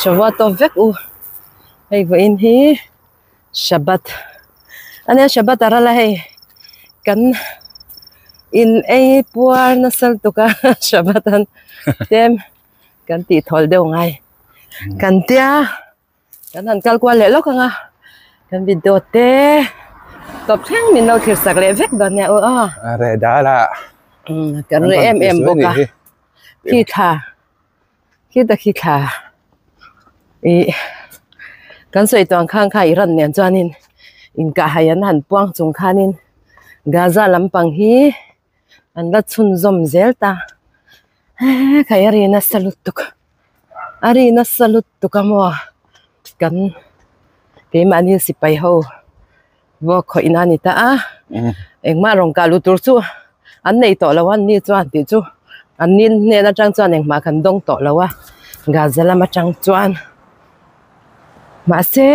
Shabath to vek u hey vo in hi Shabath ane Shabath arala hey kan in a puar na sal tuka Shabathan tem kan ti thol deu ngai kan tia kan han kalkualna lo kanga kan video te top thang min lo thir sak le vek don ya o a re da la kan re em boka khi tha i kan soi tong khang khai ran nen chuanin in ka hayan han puang chung khanin Gaza lampang hi an la chun zom zelta khai ari na salut tuk mo kan ke mani sipai ho wo kho inani ta engma rong ka lu tur chu an nei to lawan ni chuan ti chu an nin ne na chang chuan engma khan dong to lawa Gaza lama chang chuan ma se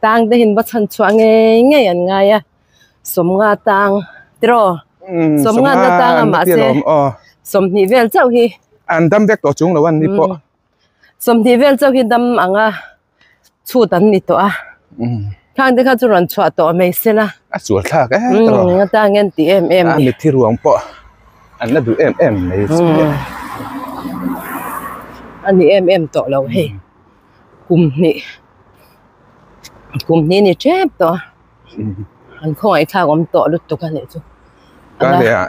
tang de hin ba chan chuang nge an nga ya som nga tang tro som nga na tang ma se som ni vel chau hi an dam vek to chung lawan ni po som ni vel chau hi dam anga chu tan ni to a khang de kha chu ran chwa to mai se la a chual tha ka tro nga ta ngen ti em mi thi ruang po an na du em nei ani em to lo he kum ni chep to an khoi tha gom to lut to kan chu ka le a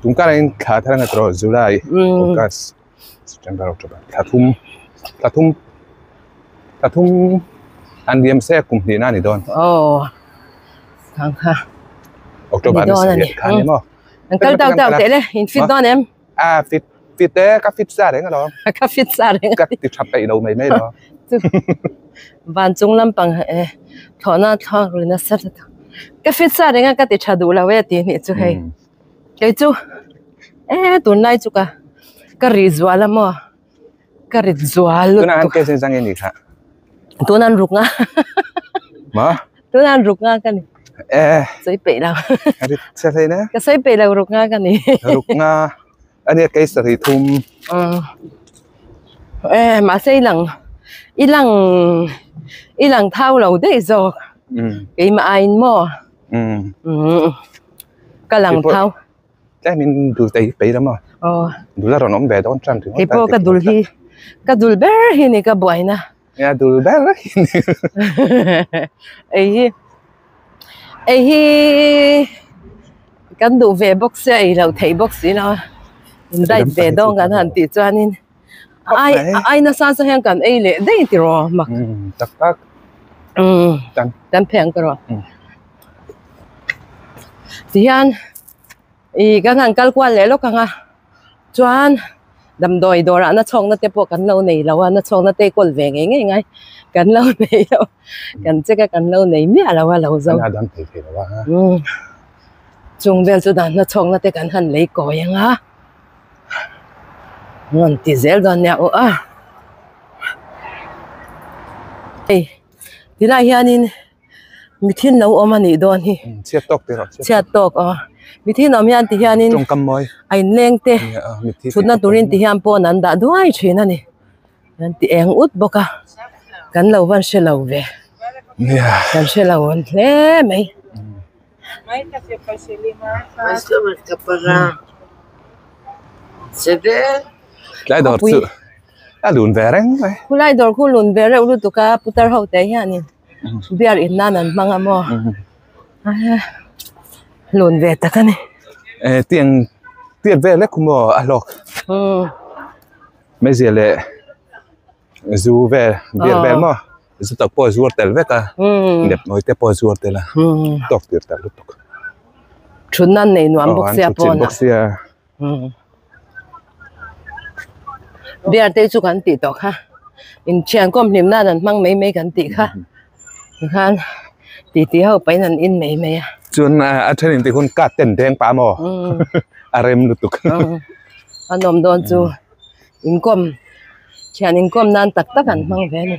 tum ka len kha thang a tro July August September October thum an diam se kum ni na ni don khang kha October ni se kha ni mo an kal tao te le in fit don em fit te ka fit sa de nga lo ka fit sa de ka ti thap pe đâu mai lo ban chung lampang thona rina sar ka fit sa de nga ka ti thadu la we ti ni chu hei ke chu tun nai chu ka ri zwala mo ka ri zwal tu na an ke sen sang ni kha tu nan ruk nga ma tu nan ruk nga ka ni sei pe la ari sa thei na ka sei pe la ruk nga ka ni ruk nga anh ấy cái sợi thun mà xây ilang thao lâu đấy rồi cái mà ai mò cái lằng thao cái mình đủ tay bể lắm mà đủ là rồi nó về đón trăng thì cái po cái đul bé hi này cái bưởi na nhà đul bé đấy ấy cái đủ về box ấy lâu thấy box nó dai về đông gan han ti chuanin ai na sa hang kan ei le dei ti ro mak tak tan pheng ka ro ti hian I gan han kalkualna lo ka nga chuan dam doi dora na chong na te po kan lo nei lawa na chong na te kol ve ngai kan lo nei lo kan cheka kan lo nei mi alawa lo zo na dan te lawa chung vel chu dan na chong na te kan han lei ko yanga ngon ti zel don ya ti na hianin mithin lo omani don hi chiat tok mi thi nom hian ti hianin trong kam moi ai leng te chutna turin ti hian po nan da duai thina ni nan ti eng ut boka kan lo van she lo ve kan she lo on le mai ta se facilima questo perché parla sede lại đột sự đã lùn về đấy khu lại đột khu lùn về rồi tụi cá putar hậu tế nha nè biar in nan mang amo lùn về ta cái này tiền về lấy cũng mua alok mấy gì lệ du về biar về mà du tập po du hotel về cả đẹp nói tập po du hotel là tóc tiệt tập lúc tóc chun nan này nuam bốc xia po na biar te chu kan ti to kha in chiang kom nim na nan mang mấy kan ti kha khan ti ho pai nan in mấy chuan a thenin ti hun ka ten deng pa mo arem lutuk anom don chu in kom chian in kom nan tak kan mang ve ni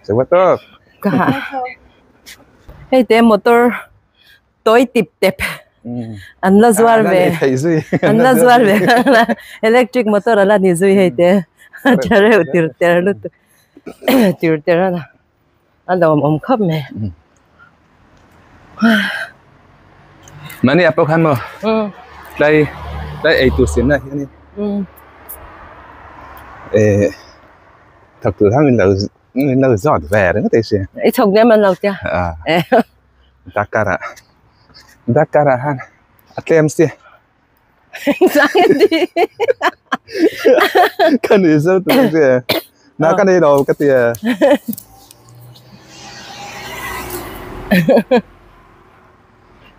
se wa to ka hey te motor toy tip an la zuar ve electric motor ala ni zui hei te Trời tiêu tiêu lúc tiêu tiêu nè anh đầu ôm khóc mẹ mà này apple khăn mà đây đây ấy tụi xin này thật sự mình là giỏi về đấy thế chứ ấy chồng em ăn lâu chưa Dakara han atlem sih Jangan di kan itu tuh dia nah kan ini đâu cái tia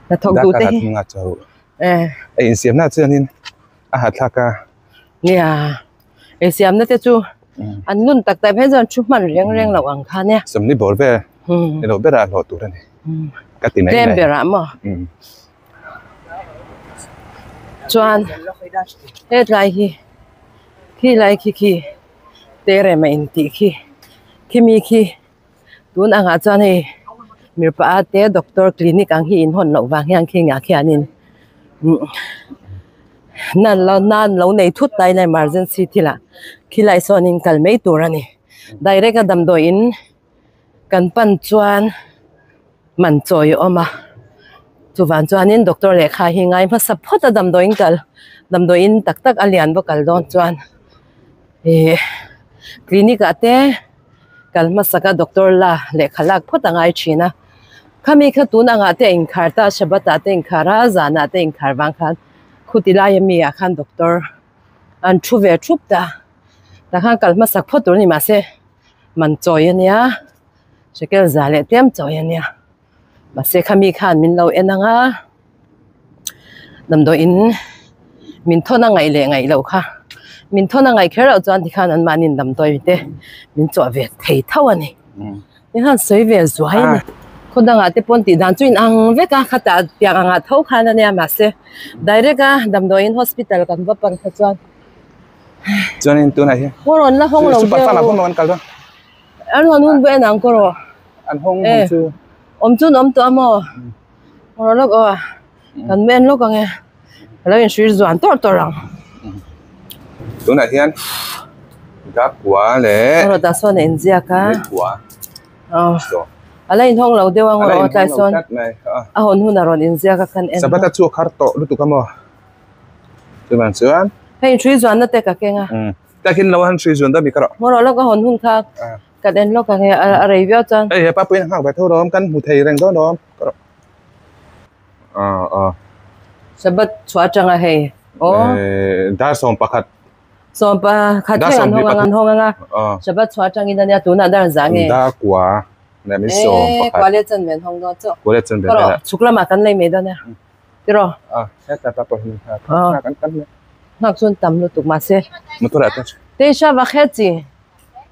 là thằng cụ Dakara tê ngắt cháu ấy xem na chưa nên hạt thaka nè ấy xem nó tê chú anh nun tắc tay phải giờ chú mình riêng lẩu ăn khan nha sớm đi bỏ về để đâu biết là lọt tụi này cái tiền này đem về làm mà Chuan hết lại khi tere mà in tị khi mi khi tuôn ang chuan này mir pa te doctor clinic ang hi in hon lo wang hiang khi ngã khi anin nan lo nei thut tai na emergency thila khi lai son in kal mei tur ani direct a dam do in kan pan chuan man choi oma chu van chuan in doctor le kha hi ngai ma support dam do in kal dam do in tak tak alian bo kal don chuan clinic ate kal ma saka doctor la le khalak phot angai china khami kha tun anga te in kharta Shabath ate in khara zana te in kharwang khan khutila yami a khan doctor an thu ve thup ta khan kal ma sak phot tur ni ma se man choi ania shekel zale tem choi ania ma se khami khan min lo enanga dam do in min thona ngai le ngai lo kha min thona ngai khera chuan thi khan an manin dam toi te min chaw ve thei thau ani ni han sei ve zuai ni khodanga te pon ti dan chuin ang veka khata tiang anga thau khan ania ma se direct a dam do in hospital kan va pan kha chuan cho nên tôi này horon la hong lo super fan là không ăn cả đâu an hon be nang ko ro ăn hong chưa om chun om to mo horon lo ko kan men lo ka nge la in shui zuan to rang tôi này thiên đáp quá lẽ ro ta son en zia ka quá ala in hong lo de wang ro ta son a hon hun ron in zia ka kan en Shabath chu khar to lu tu kamo tôi bạn sớm hay shui zuan na te ka kenga ta kin lo han shui zuan da mi karo mo ro lo ka hon hun kha ka den lo ka nge a rei via chan ei pa pin hak ba tho dom kan hu thei reng do dom karo Shabath chua changa he da som pakhat som pa kha the an hong anga Shabath chua chang in ania tu na dar zange da kwa na mi som pakhat kwale chen men hong do cho kwale chen karo chukla ma kan lei me da ne tiro ta pa hin ha kan nak chun tam lu tuk ma se motor ata te sha va khetsi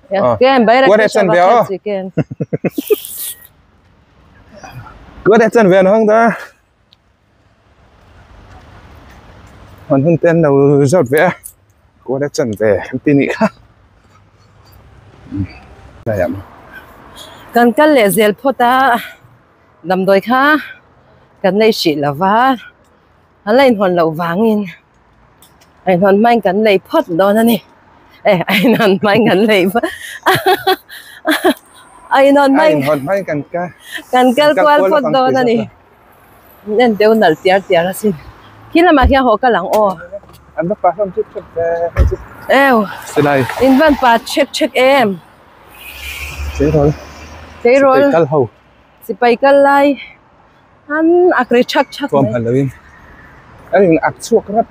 ya ken bayra kwale chen ve ken kwale chen ve hong da hon hun ten đâu rót vẽ cô đã chân về tin nghĩ khác đây em kan kal le zel phota dam doi kha kan nei shi lava alain hon lo wangin ai hon mai kan lei phot do na ni ai non mai kan lei ai non mai kan kal kwal phot do na ni nen deu nal tiar sin kila ma kya ho ka lang o anh bắt pa không chút xin đây in van pa check em thế thôi kal ho si pai kal lai an akre chak tom halloween anh ak chuak rat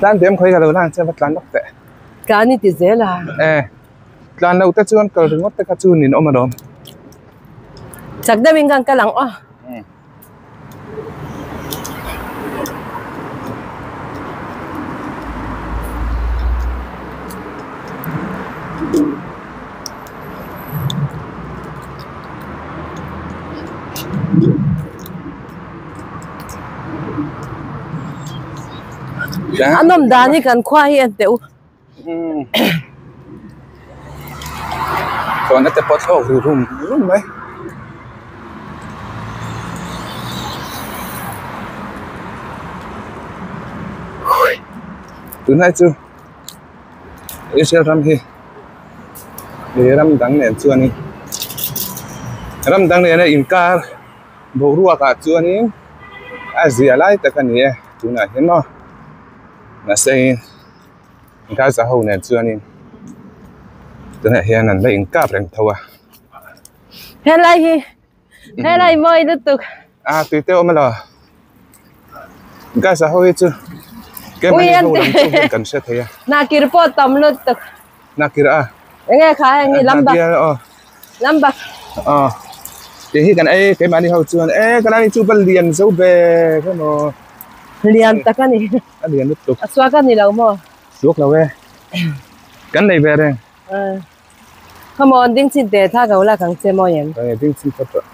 plan dem khoi ka lo lang che plan lok te ka ni ti zela plan đâu ta chuan kal ringot ta ka chu nin oma dom chắc đã mình càng lắng à anh ông đàn thì cần khoai hiện tiểu còn nó sẽ bắt đầu rung mấy tụi này chứ Israel ram hi để ram đắng nền chưa ni ram đắng nền này incar bầu rùa cả chưa ni Asia lại tất cả ni tụi này hiện nó là xây Gaza hậu nền chưa ni tụi này hiện nằm đây incar rèn thua Hãy lại mời được tục tùy theo mà là Gaza hậu chứ cái Ui, này anh hậu làm thế. chung cần sẽ thấy na kirpo tam lut tục nakira nghe khá nghe lamba lamba thì khi cái mà đi học trường cái này chú bận liền dấu về cái nó lian takani liền tiếp tục aswakani lau mo suốt nào về cái này về đây come on ding chin te tha gaula kang che mo yen cái tiếng xin phật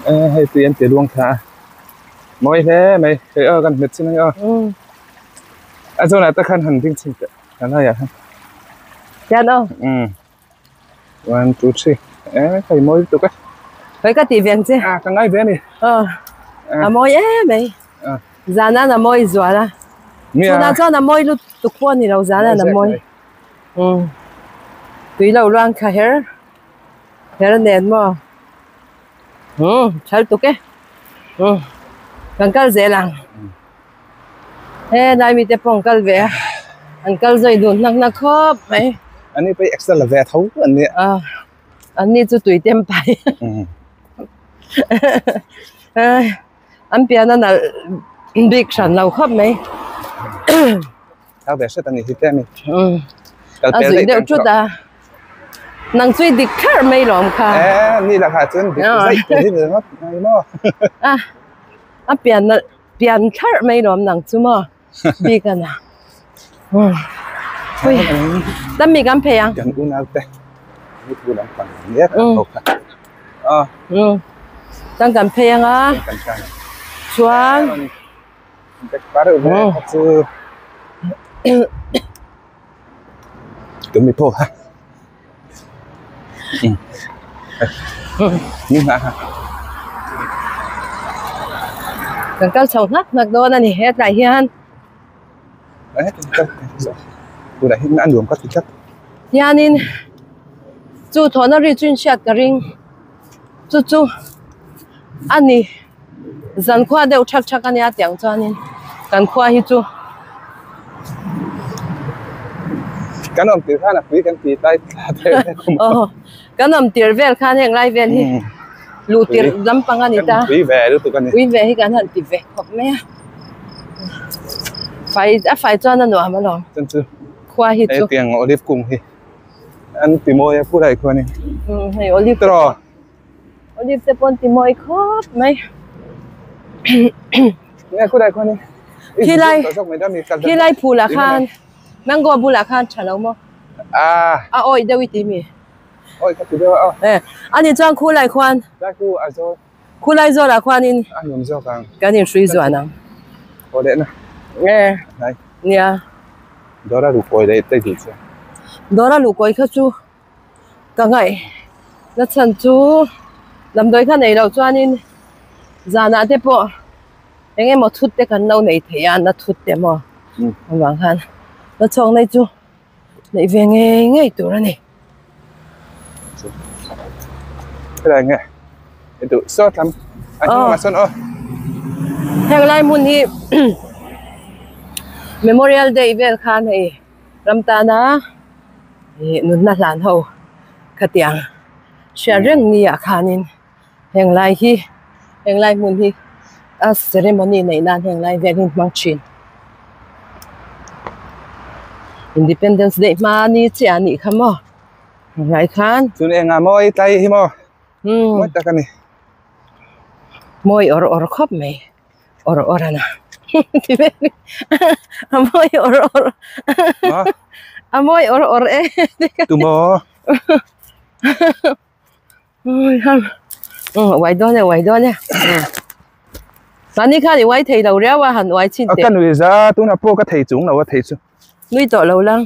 hay tiền tiền luông khá mỗi thế mày cái gần mệt xin này chỗ này ta khăn hẳn tiếng xin cái này à Yan o. 1, 2, 3 thầy mỗi tục ấy Với cái tiền chứ cái ngay về này môi mày zana là môi dọa la chú na cho là môi lúc tục quan thì đâu zana là môi tùy lâu loang cả hair nền mà chả tục cái càng cao dễ lằng đây mình tập phong cao về anh cao dây đồn nặng khớp mày anh ấy phải extra là về thấu anh ấy chú tùy tem bài anh biết nó là big sản lâu khớp mày tao về sẽ tao nghĩ thế này rồi đều chút năng suy đi khơi mấy lắm cảนี่ราคาจนdạy cái gì đó này mà anh biển khơi mấy lắm năng chú mà big cái nào ui đâm mi cái phèn chẳng u nào thếนี่คือน้ำปั่นเนี่ยโอเคตั้งกันเพลงอ่ะชวน แต่ป้าเรื่องนี้คือตัวมีพ่อฮะนี่นะฮะ กันก็ชาวนักโดนนี่เฮ็ดไรเฮียน กูได้เห็นอันรวมก็ติดชัด ยานินจูทอนรีจุนเชียดกระริงจูอันนี้จันขวาเดียวชักกันยาเตียงจานินกันขวาฮิจู กันอมตีข้านะคุยกันตีใต้กันอมตีเวลข้าแห่งไรเวลที่ลูตีลำปังกันนี่ตา คุยแหวดูตัวกันนี่ คุยแหวให้กันหันตีแหวขอบแม่ไฟจานนั่นหนูมาลอง จนจือ ขวาฮิจู เตียงโอลิฟกุ้งที่อันตีโมยผู้ใดคนนี้ ให้โอลิฟ ตรอ โอลิฟจะปนตีมอยครบไหม เนี่ยผู้ใดคนนี้ ที่ไรผู้ละคานนั่งก็ผู้ละคานฉันเอามั้งโอ้ยเดวิตีมี โอ้ยก็ติดด้วยอันนี้จ้างคู่ไรควัน ได้คู่อาโซ คู่ไรโซละควันนี่ อันยมโซกัง กันนี่水转啊โอเดนะไหนเนี่ยดอราลูกอยได้ได้ดีจ้ะดอราลูกอยเขาจูกังไงแล้วฉันจูลำโดยข้างในเราจ้านี่จานาเทปะยังไงมาทุดเด็กันเราในเทียนนะทุดเต็มอ่ะบางครั้งแล้วช่องในจูในเวียงไงตัวนี่อะไรเงี้ยไอ้ตัวซอสทำอันนี้มาซ้อนแห่งไรมุนที่ Memorial Day เวลคันให้รำตานะนุ่นนัดหลานเขาขัดยังเชื่อเรื่องนี้อาคานินแห่งไรมุนที่ceremony ในนั้นแห่งไรเวลินมังชิน Independence Day มานี่เจ้านี่ค่ะมั้งแห่งไรคัน ส่วนเองอ่ะมอยไตฮิโมมอยตะกันนี่มอยอรครบไหมอรนะที่เป็นมอยอรมอยอรตุโมไว้ด้วยเนี่ยตอนนี้ข้าจะไว้ทีเราแล้วว่าหันไว้ชิ้นเดียวกันวิซ่าตัวน่ะพวกก็ทีจุงเราว่าทีจุลุยต่อเราลัง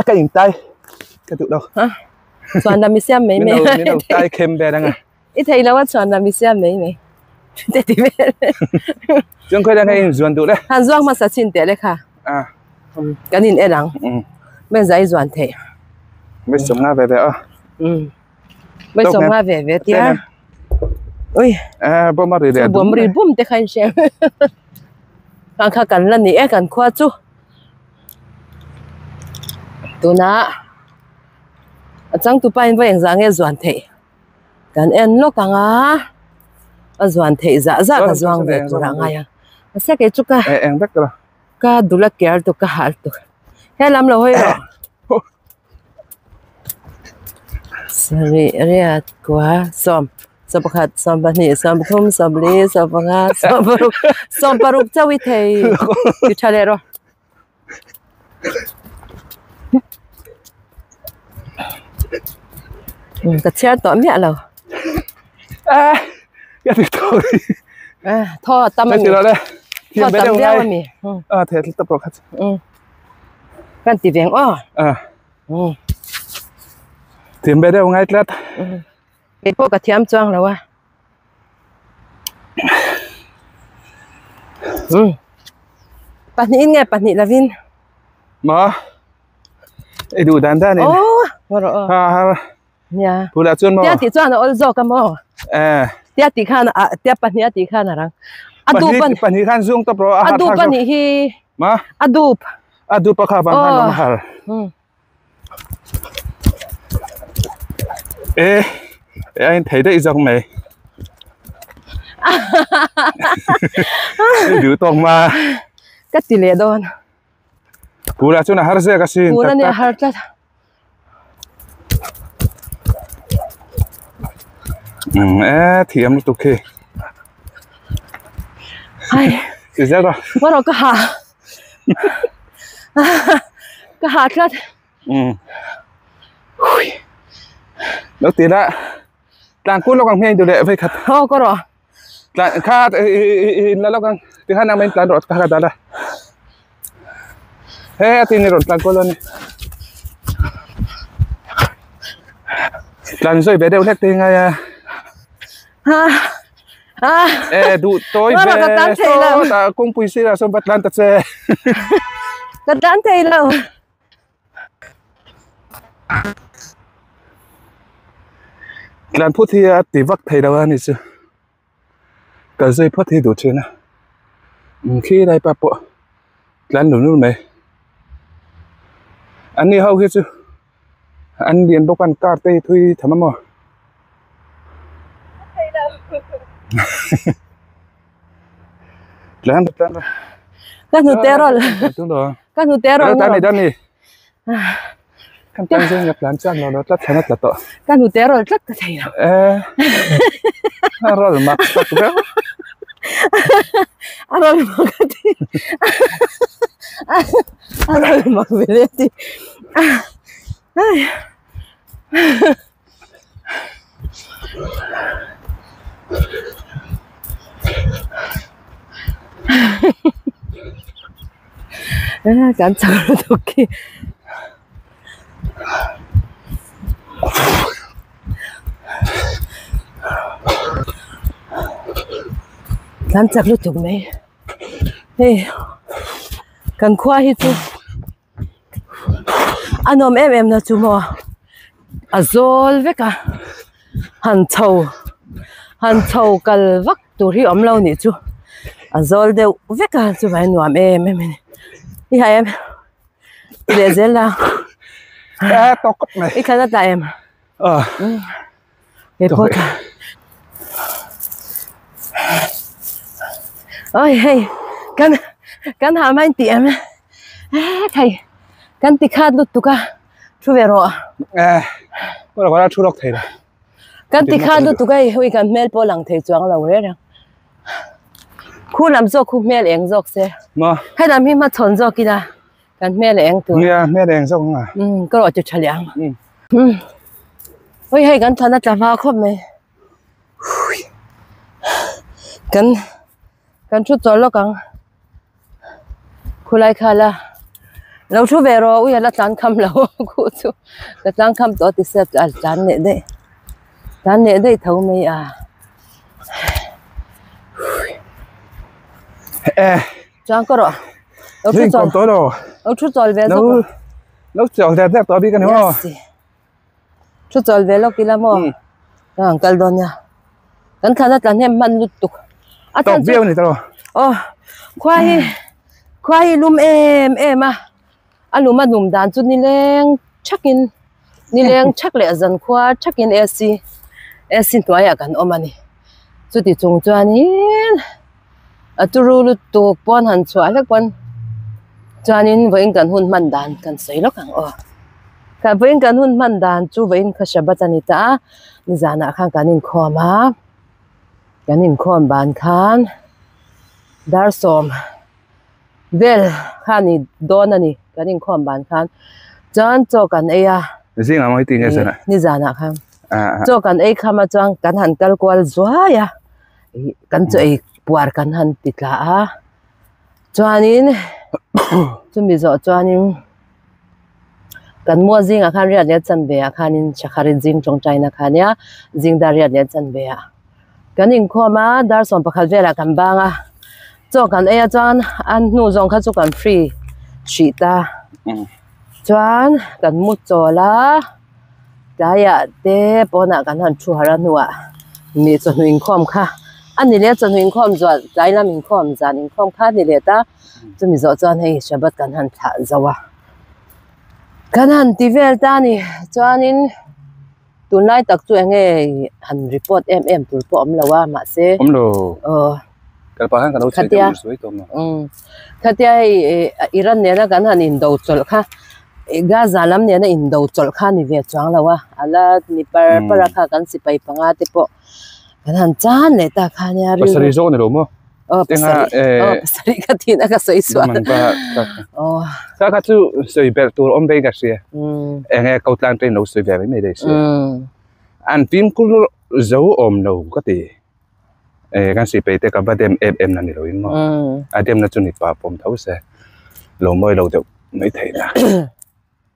ก็ยิงไตก็ถูกดอกส่วนดำมิเซียมไหมนี่เราไตเค็มแบบนั้นไงอีทีเราว่าส่วนดำมิเซียมไหม Thế thì biết. Chúng khơi đang ngay dọn tụ đấy. Hàn Doang mà sao xin tệ đấy cả. À. Cái nhìn e lắng. Bên giấy dọn thế. Bây sống nga về à. Bây sống nga về tia. Ui. À, bom mà để. Bom rì bom te khai xem. Càng khá cần lần này cần khoa chú. Tu na. Chẳng tu pain với anh nghe dọn thế. Cần en lo càng á. Dọn thế dạ dạ cả doang về tu ra ngay à. Sẽ cái chút cả. Em biết rồi. Cả đủ là kéo tu cả hal tu. Hết làm rồi rồi. Sorry, riat quá som. Som bakhat, som bani, som thum, som li, som banga, som paruk chawi thei. Ki chale ro. Ka chia to mẹ lo. À, cái gì thôi. À, tho tâm mình. Tho tâm đeo mi. À, thế tập rồi. Kan ti veng o. À. Thiểm bé đâu ngay lát. Cái cô cả thiểm choang rồi à. Bạn nghe bạn là Vin. Mà. Ê đủ đàn ra này. Ngồi rồi. Ha. Nha. Phụ là chuyên mà. Tia thì choang nó ôi dọ cam mò. Tia thì khan à, tia bạn thì khan à. Bạn hi khan dung tập rồi. Adu bạn hi. Mà. Adu pa kha bang khan mahal. Ê, anh thấy đấy dòng mày. Đứa tông mà. Cái gì lệ đòn. Phụ là chỗ nào har ra cái gì. Phụ là này har ra. Thiểm tục kì. Ai. Gì ra rồi. Mà nó cái hà. Cái hà ra. Đầu tiên đã làng cút lâu càng nhanh điều lệ với khát. Có rồi. Làng khát là lâu càng thứ hai năm mình làng rồi khát đã đây. Hey, tin rồi làng cút luôn. Làng rồi về đâu hết thì ngay. Đủ tối về số ta cũng bùi xí là xong vật lan tật xe. Cái đàn thầy lâu. Lan phút thì tí vắc thầy đâu anh chứ. Cả dây phút thì đủ chuyện à. Khi đây bà bộ. Lan đủ nữa mày. Anh đi hâu hết chứ. Anh điền bốc ăn cà tây thui thầm mò. Thầy đâu. Lan rồi. Các người tè rồi. Đúng rồi. Các người tè rồi. Đan này. Kan tăng dương nhập lán chăn nó rất là to. Các người tè rồi rất là thầy đâu. Rồi mặc tắc béo. Rồi mặc cái rồi mặc về đây thì. Cảm giác nó tốt kia. Cảm giác nó tốt mấy. Hey, cần khoa hết chứ. Anh ôm em là chú mò. Azol với cả hàn thầu cần vắt tụi hi ấm lâu nè chú. Azol đều với cả chú phải nuông em này. Đi hai em. Để dễ là. To cấp này. Ít khá là em. Để bố cả. Ôi hey, can hàm anh tiệm. Thầy, can tì khát lụt tụ cả. Chú về rồi. Có là có đã chú đọc thầy rồi. Can tì khát lụt tụ cái huy can mail po lăng thầy choáng lâu rồi. Khu làm dọc khu mail anh dọc xe. Mà. Hay làm hiếm mà chọn dọc kia. Can mail anh tụ. Mail anh dọc à. Có rồi cho trả liang. Ôi hey, can thằng nó trả vào không mày. Can chút cho lo càng. Khu lại khá là. Lâu chú về rồi, ui là chán khăm lâu. Khu chú. Cái chán khăm đó thì sẽ chán nệ đây. Chán nệ đây thấu mày à. Chang có rồi. Riêng còn tối rồi. Chút rồi về rồi. Nấu chảo đẹp đẹp tối biết cái nào. Chút rồi về lúc kia là mò. Ang kaldon nha. Kan khana tan hem man lutuk. Tawp biêu này tao. Khoai lum em à. Alum lum dan chút ni leng chắc lệ dần khoa chắc in esi tua ya kan omani. Chút thì chung chuan in. Turu lutuk pon han chua lek pon. Chuan in với kan hun man dan kan sei lok ang Ka với kan hun man dan chu với ka Shabath ani ta. Ni zana khang kanin khoma. Kanin khom ban khan. Dar som. Vel khani don ani kanin khom ban khan. Chan cho kan eya. Riêng à mấy tiếng cái này. Ni zana khang. Cho kan ei khama chang kan han kalkual zwa ya. Kan cho ei puar kan han titla a. Chuanin chumi zo chuanin kan mua zing a khan riat le chan be a khanin chakhari zing chong chaina khania zing dar riat le chan be a kanin khoma dar som pakhal vela kan banga cho kan eya chan an nu zong kha chu kan free chita chuan kan mu chola daya te pona kan han thu hara nuwa mi cho nuin khom kha ani le cho nuin khom zo dai lam in khom zan in khom kha ni le ta chumi zo chuan hei Shabath kan han tha zawa kan han ti vel ta ni chuanin tunlai tak chu enge han report em tur po om lawa ma se om lo cái bao cái đâu chơi được suối tôm khatia Iran ne na kan han in do chol kha Gaza lam ne na in do chol kha ni ve chang lawa ala ni para kha kan sipai panga te po kan han chan le ta kha nya ri pasari zo ne lo mo pasari ka tin aka soi swa sa ka chu soi bel tur om be ga sia enge kautlan train no soi ve me de sia an tin ku zo om no ka ti kan sipai te ka ba dem em na ni lo in mo adem na chu ni pa pom thau se lo moi lo de mấy thầy là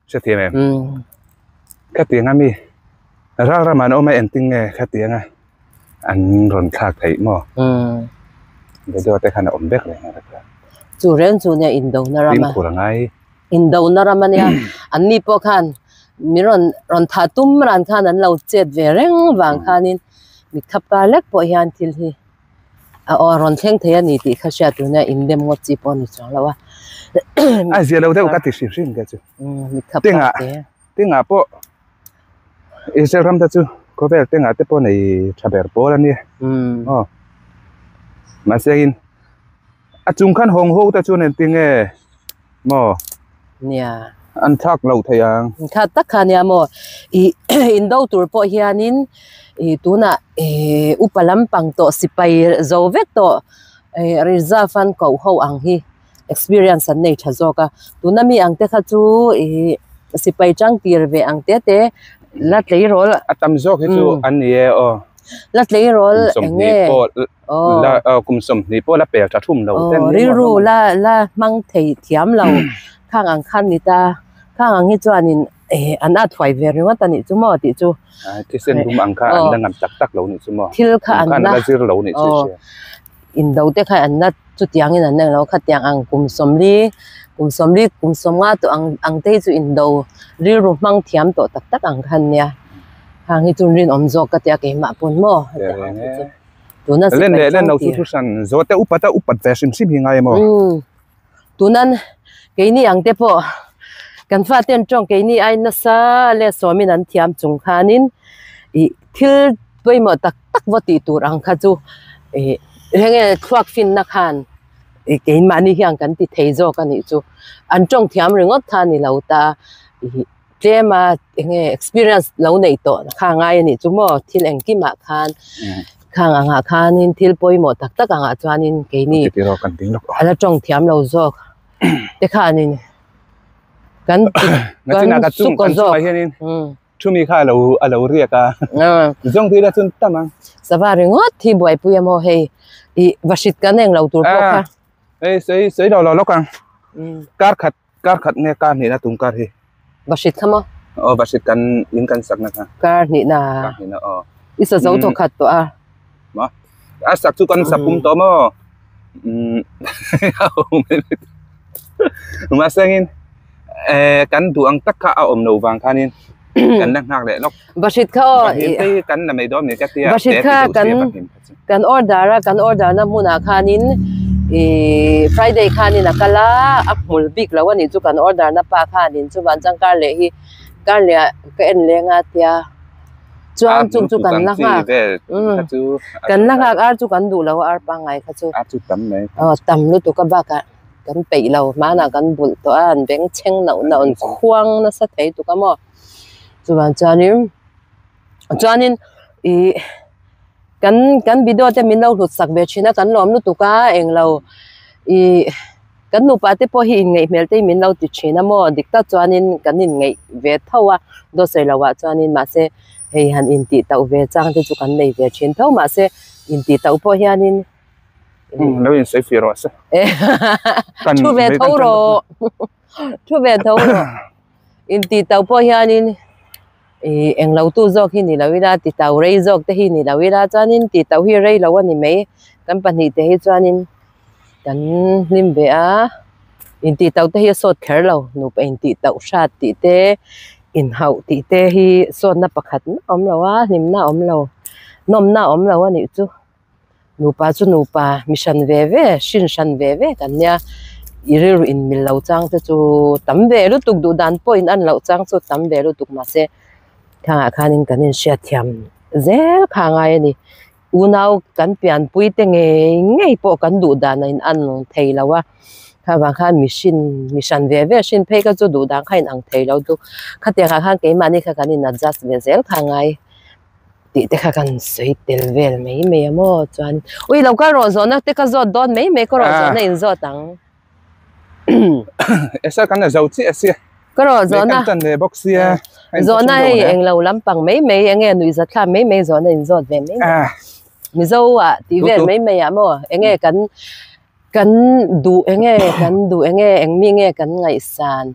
sẽ thiệt em cái tiếng anh mi ra mà nó mấy em tiếng nghe cái tiếng anh còn khác thầy mà bây giờ tới khả năng ổn biết rồi chủ rèn chủ nhà Indo nara mà Indo nara mà nha anh mi po khan mi ron thà tum ran khan anh lâu chết về reng vàng khanin mi khắp cả lek po hian thil hi ron theng thei ani ti kha sha tu na in dem ngot chi po ni chang lawa ai giờ đâu thế có cái xin cái chứ tiếng à po Israel ta chứ có vẻ tiếng à thế po này Shabath po là nè mà xem chung khăn hồng hô ta chứ nên tiếng nghe mò nè ăn thắc lâu thầy à khát tắc khăn nha mò in đâu tur po hianin tu na upalam pang to sipai zo vek to reserve an ko ho ang hi experience an nei thazoka tunami angte kha chu sipai chang tir ve angte te lat lei rol atam zo he chu an ye lat lei rol enge la kum som ni po la pe cha thum lo ten ri ru la mang thei thiam lo khang ang khan ni ta khang ang hi chuanin an a thwai ve ringa tani chu mo ti chu ti sen dum ang kha an ngam tak lo ni chu mo thil kha an la zir lo ni chu in do te kha an na chu tiang in an nang lo kha tiang ang kum som nga to ang te chu in do ri ru mang thiam to tak ang khan nya hang hi chun rin om zo ka tia ke ma pon mo tu na len no chu san zo te upat ve sim sim hi ngai mo tunan ke ni ang te po kan fa ten chong ke ni ai na sa le so min an thiam chung khanin thil poi mo tak voti tur ang kha chu henge thuak fin na khan ke mani hiang kan ti thei zo kan ni chu an chong thiam ringot tha ni lo ta tema henge experience lo nei to kha ngai ni chu mo thil eng ki ma khan khang anga khanin thil poi mo tak anga chuanin ke ni ti ro kan ting lok ala chong thiam lo zo te khanin kan ka chung kan zo hianin chumi kha lo ria ka zong ti la chun tamang savari ngot thi boy puya mo he vashit kan eng lo tur po kha sei lo lo kang kar khat ne ka ni na tum kar hi vashit khamo vashit kan in kan sak na ka kar ni na isa zo to khat to a ma sak chu kan sapum to mo mà sang cắn tuang tất cả ôm nấu vàng khanin cắn đang hạc lệ lóc bác sĩ khao cái cắn là mấy đó mình chắc bác sĩ khao cắn order na muna khanin Friday khanin akala akmul big lawan ni chu cắn order na pa khanin chu ban chang kar le hi kar le ka en le nga tia chuan chung chu cắn la ha cắn la ha ar chu cắn du law ar pa ngai kha chu chu tam này tam lu tu ka ba ka cắn bị lâu mà na cắn bụi to ăn bánh chênh nậu nậu khoang nó sẽ thấy tụi cái mò tụi bạn cho nên cắn video thì mình lâu lụt sạc về chuyện cắn lòm nó tụi cái em lâu cắn nụ ba thì po hi ngày mèo thì mình lâu thì chuyện nó mò địch ta cho nên cắn in ngày về thâu à đôi sai lâu à cho nên mà sẽ hay hẳn in tị tàu về trang thì tụi cắn này về chuyện thâu mà sẽ in tị tàu po hi nên nếu in sẽ phiền rồi thu về thâu rồi in tì tàu po hiền in em lâu tu dọc hi ni lâu ra tì tàu rây dọc te hi ni lâu ra cho nên tì tàu hi rây lâu anh mấy căn bản thì te hi cho nên căn nim về à in tì tàu te hi sốt khэр lâu nụ in tì tàu sát tì te in hậu tì te hi sốt na pakhat om lâu à nim na om lâu nom na om lâu anh chú nụ pa mission về shin về kan nya iriru in mil lo chang te chu tam ve lu tuk du dan point an lo chang chu tam ve lu tuk ma se thanga khanin kanin sia thiam zel khangai ni unau kan pian pui te nge po kan du dan in an thei lawa kha wa kha mission ve shin pe ka chu du dan khain ang thei lo tu khate kha khan ke mani kha kanin adjust ve zel khangai ti te kha kan sei tel vel mei mo chuan ui lo ka ro zo na te ka zo don mei ko ro zo na in zo tang esa kan là giàu chị esa cái đó gió na gió na hay anh lâu lắm bằng mấy anh nghe nuôi rất là mấy gió này gió về mấy mình dâu à thì về mấy à mà anh nghe cắn đủ anh nghe anh mi nghe cắn ngày sàn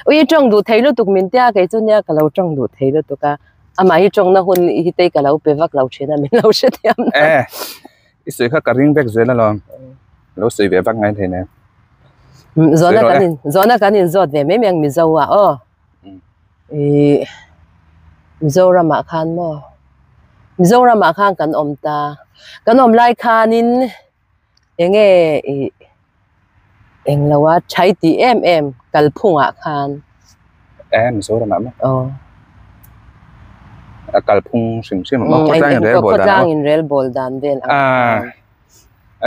ôi trong đủ thấy lúc tụi mình tia cái chỗ nya cái lâu trong đủ thấy lúc tụi cái mà hi trong na hun hi tây cái lâu bê vác lâu chuyện mình lâu sẽ thiam cái sự khác cả riêng việc gì là lo lâu sự bê vác ngay thế này gió na kanin zot ve mấy miếng mizo à mizo ra mà khan mo mizo ra mà khan kan om ta kan om lai khanin enge eng lawa chai ti em kalphunga khan mizo ra mà kalphung sim mà có trang in rel bol dan den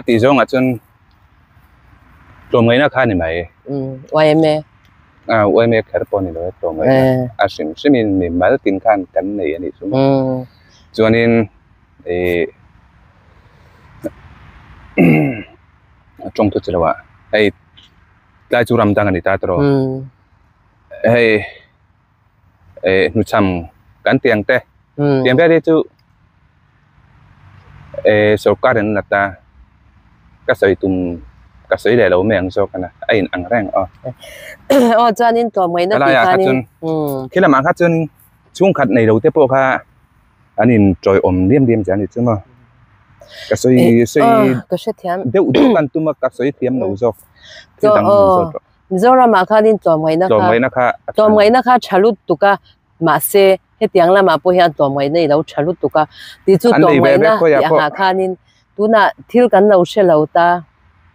ti zo nga chun rồi mấy nó khai này mày em khởi bỏ này rồi rồi mấy sim mình mới tin khan cắn này anh xuống cho nên trong tôi chỉ là vậy hay cái chú làm tăng anh ta rồi hay nuôi chăm cắn tiền tê tiền bé đi chú số cá đến là ta các sợi tùng cái sợi để lâu miệng cho cái này anh ăn rang cho nên tụi mấy nó bị khai nên khi làm ăn khác chân chung khát này đầu tiên bộ ha anh nhìn trời ẩm điềm chán chứ mà cái sợi thiam đều ăn tụi mà cái sợi thiam nấu cho do ra mà khai nên tụi mấy nó khai chalut tụi cái mà xe hết tiếng là mà bây giờ tụi mấy này đâu chalut tụi cái thì chú tụi mấy nó hàng khai nên tụi na thiếu cái lâu sẽ lâu ta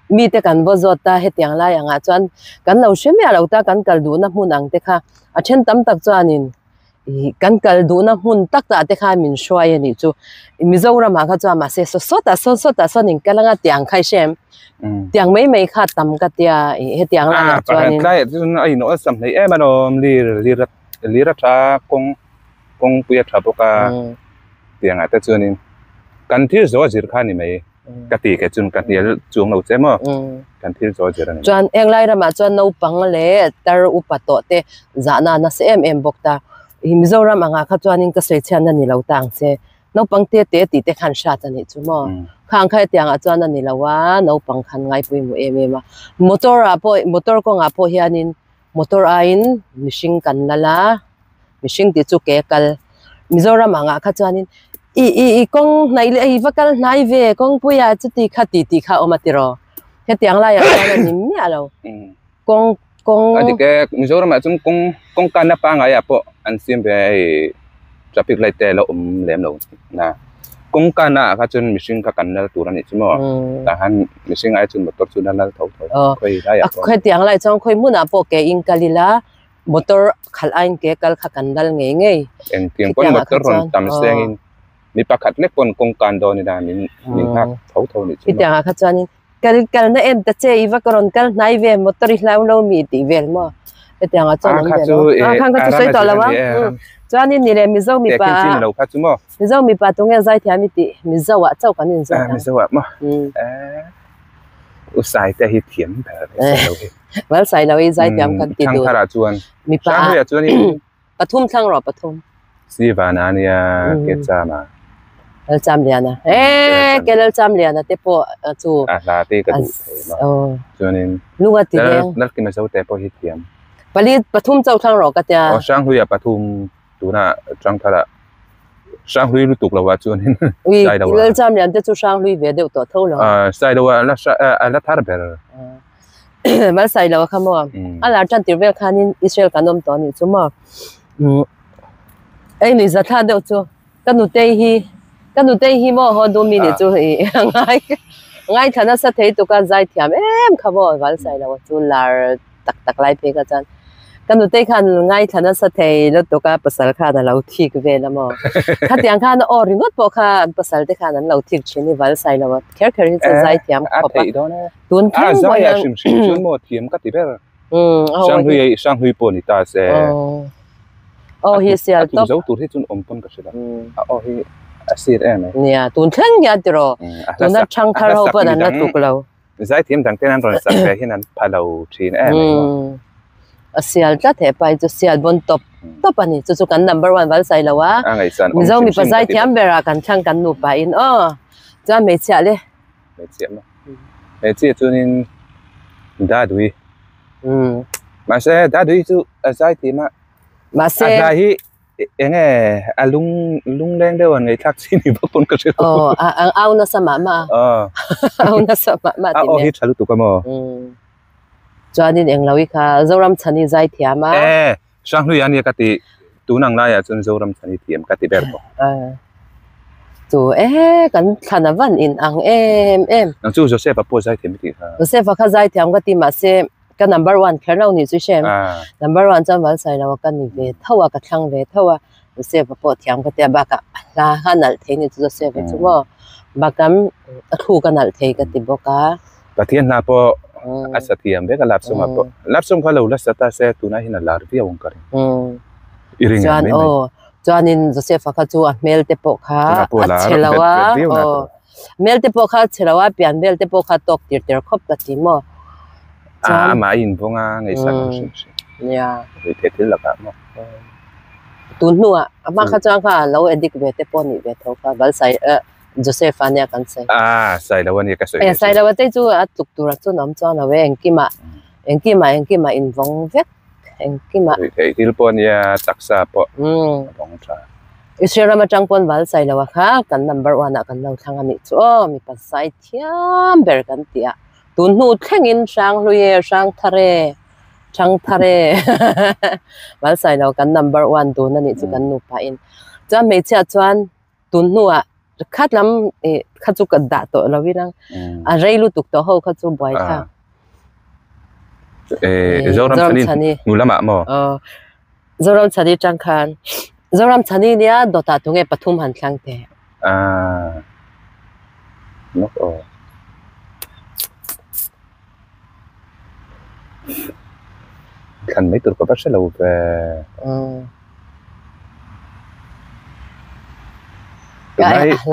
mi te kan bo zota he tiang la yang a chuan kan lo hre me lo ta kan kal du na hmun ang te kha a then tam tak chuanin kan kal du na hmun tak ta te kha min hruai ani chu mizoram ma kha cha ma se so ta so ning kalanga tiang khai sem tiang mấy kha tam ka tia he tiang la chuanin cái ai no sam nei em no li ra cha kong puya tha boka tiang a te chuanin kan thil zo jir kha ni mai cái tỷ cái chung cái tiền chung nấu chế mà cái tiền cho chế này chuan eng lai ra mà chuan nấu pang le tar upato te zana na se em bok ta mizoram anga kha chuan in ka sei chan na ni lo tang se nấu pang te ti te khan sha ta ni chu mo khang khai tiang a chuan ani lawa nấu pang khan ngai pui mu em ma motor ko nga po hianin motor ain mishing kan lala mishing ti chu ke kal mizoram anga kha chuanin con này lại vakal nai về con bây giờ chút tí khát tí khát ôm tiro เฮ็ดอย่างไรอ่ะนี่เมียเรากงอันที่แกมิโซรามาจุนกงกันนะปังไงอ่ะปะอันเสียมไปจะพิกไลเตะเราเลี้ยมเรานะกงกันนะเขาจุนมิชิงกันนั่นตัวนั้นใช่ไหมแต่ฮันมิชิงไอ้จุนมอเตอร์จุนนั่นเราเท่าค่อยได้อ่ะค่อยเตียงไรจังค่อยมุ่งอ่ะปะแกอิงกาลิลามอเตอร์ขัดไอ้แกกัลขัดกันดัลเงี้ยเองเตียงปนมอเตอร์รอนตามเสียงมีปากขัดเล็กปนกงกันโดนนี่นะมีหักเท่านี่ใช่ไหมพี่เตียงเขาจะนี่กัลนั่นเองแต่เจ้าอีว่ากรอนกัลนายเวมอเตอร์เรามีตีเวลมั้งพี่เตียงเขาจะนั่นเดียวข้างก็จะใส่ต่อแล้วมั้งจวนนี่เลยมิโซมีปะมิโซมีปะตรงนี้ใจที่มีติมิโซว่าเจ้ากันนี่ใจมิโซว่ามั้งอุตส่าห์แต่หิเทียมแบบว่าใส่เราใจที่กันติดดูช่างทาราจวนมีปะช่างเรียจวนนี่ปทุมช่างหรอปทุมซีวานาเนี่ยเกจามาเราจำเรียนนะแกเราจำเรียนนะแต่พอจูลาเต้กระดูกจวนนี่ลูกว่าติดแล้วกินมาเช้าแต่พอหิเทียมปลีปทุมเจ้าช่างหรอก็จะช่างหุยปทุมตัวน่ะช่างทาราช่างหุยรู้ตุกแล้วว่าจวนนี่ใช่เราจำเรียนแต่จูช่างหุยเวเดียวตัวเท่าแล้วใช่แล้วว่าแล้วทาราเบลมาใส่แล้วค่ะมั่งอะไรจันติเวลคันอิสราเอลกันนมตอนนี้จุ่มไอ้นี่จะท่าเดียวจูกันหนูเตยมั่งฮอดูมีนี่จูง่ายขนาดสัตย์ตัวกันใจเทียมค่ะมั่งวันใส่แล้วจูลาตักไล่เพกันจันกันหนูเตยคันง่ายขนาดสัตย์แล้วตัวกันภาษาข้านั้นเราทิ้งเวนะมั่งถ้าเตียงข้านั้นริงก็พอข้าภาษาเตยข้านั้นเราทิ้งชิ้นนี้วันใส่แล้วแค่ที่จะใจเทียมขอบตุนทั้งหมดยังชิมหมดเทียมก็ติดแล้วช่างหุยปนิตาเซ่เฮียเสียตัวเจ้าตัวที่จุนอมปนก็ใช่ไหมเฮียอาศัยไหมเนี่ยตุนทั้งยาติโรตุนนั่งช่างทาราปนันนั่งตุกเราใจเทียมดังเท่านั้นเราสักแต่ที่นั้นพาเราชีนอาศัยจะเทไปจะเสียบนท็อปนี่จะกัน number 1วันใส่แล้ววะมิจะมีภาษาเทียมเบรากันช่างกันนูไปอินจะไม่เชื่อเลยไม่เชื่อมั้งไม่เชื่อจุนินด่าดุยมาเสียด่าดุยจุใจเทียมมาเสียอะไรยังไงลุงแดงเดียวไงทักซี่นี่พวกคนก็เชื่อเอาหน้าสมามาเอาหน้าสมามาที่นี่ฮิตชาลุตุกมั้งจวนนี้เองเราอีกค่ะเรารำชันนี่ใจเทียมช่างหุยอันนี้ก็ติตูนังไล่จนเรารำชันนี่เทียมก็ติเบลต์จูกันขนาดวันอินอังนั่งจูโจเซฟปะโป้ใจเทียมไม่ติค่ะโจเซฟก็ใจเทียมก็ติมาเซก็ number 1แค่เรานี่จุดเชื่อม number 1จะมาใส่เรากันนี่เวทว่ากับช่างเวทว่าโจเซฟปะโป้เทียมก็เตียบักะลาหันนัลเทนี่โจเซฟจุ่มบักกันคู่กันนัลเทก็ติบกะปะเทียนนาปอาศัยเทียมเบก็ลับส่งเขาเราลักษณะเซตุน่าหินาลาร์วิวงกันอีริงจวนจวนนินโจเซฟก็จูเมลเตปกค่ะเชลวะเมลเตปกค่ะเชลวะเปลี่ยนเมลเตปกค่ะตกติดครบกันทีมั้งมาอินพงอ่ะไงสักเนี่ยเทติลละกันมั้งตุนนัวมาข้าจ้างค่ะเราเอ็ดิกเวทปนิเวทเขาค่ะบัลใส่โจเซฟอันนี้กันใส่ใส่แล้ววันนี้ก็ใส่ใส่แล้ววันที่จูตุกตัวจูน้ำจ้านะเว้ยเอ็งกิมาอินวงเวทเอ็งกิมาที่ลูกปนยาตักซาปะวงจ้าอิสราเอลมาจังปนบัลใส่แล้วว่าค่ะกัน number 1นะกันเราทางอันนี้จูมีภาษาเทียมเบอร์กันเตียตุนนูแข่งอินช่างลุยช่างทะเลบัลใส่แล้วกัน number 1ตัวนั่นนี่จูกันนูไปอินจะไม่เชื่อจวนตุนนูอ่ะคัดลำคัดจุกดัดตัวเราวินังอะไรรู้ตุกตัวเขาคัดจุบ่อยค่ะจอรำชันีงูละหมาหมอจอรำชันีจังคันจอรำชันีเนี่ยดอตาตรงปทุมหันช่างเตะนกขันไม่ตุกก็ปัสสาวะ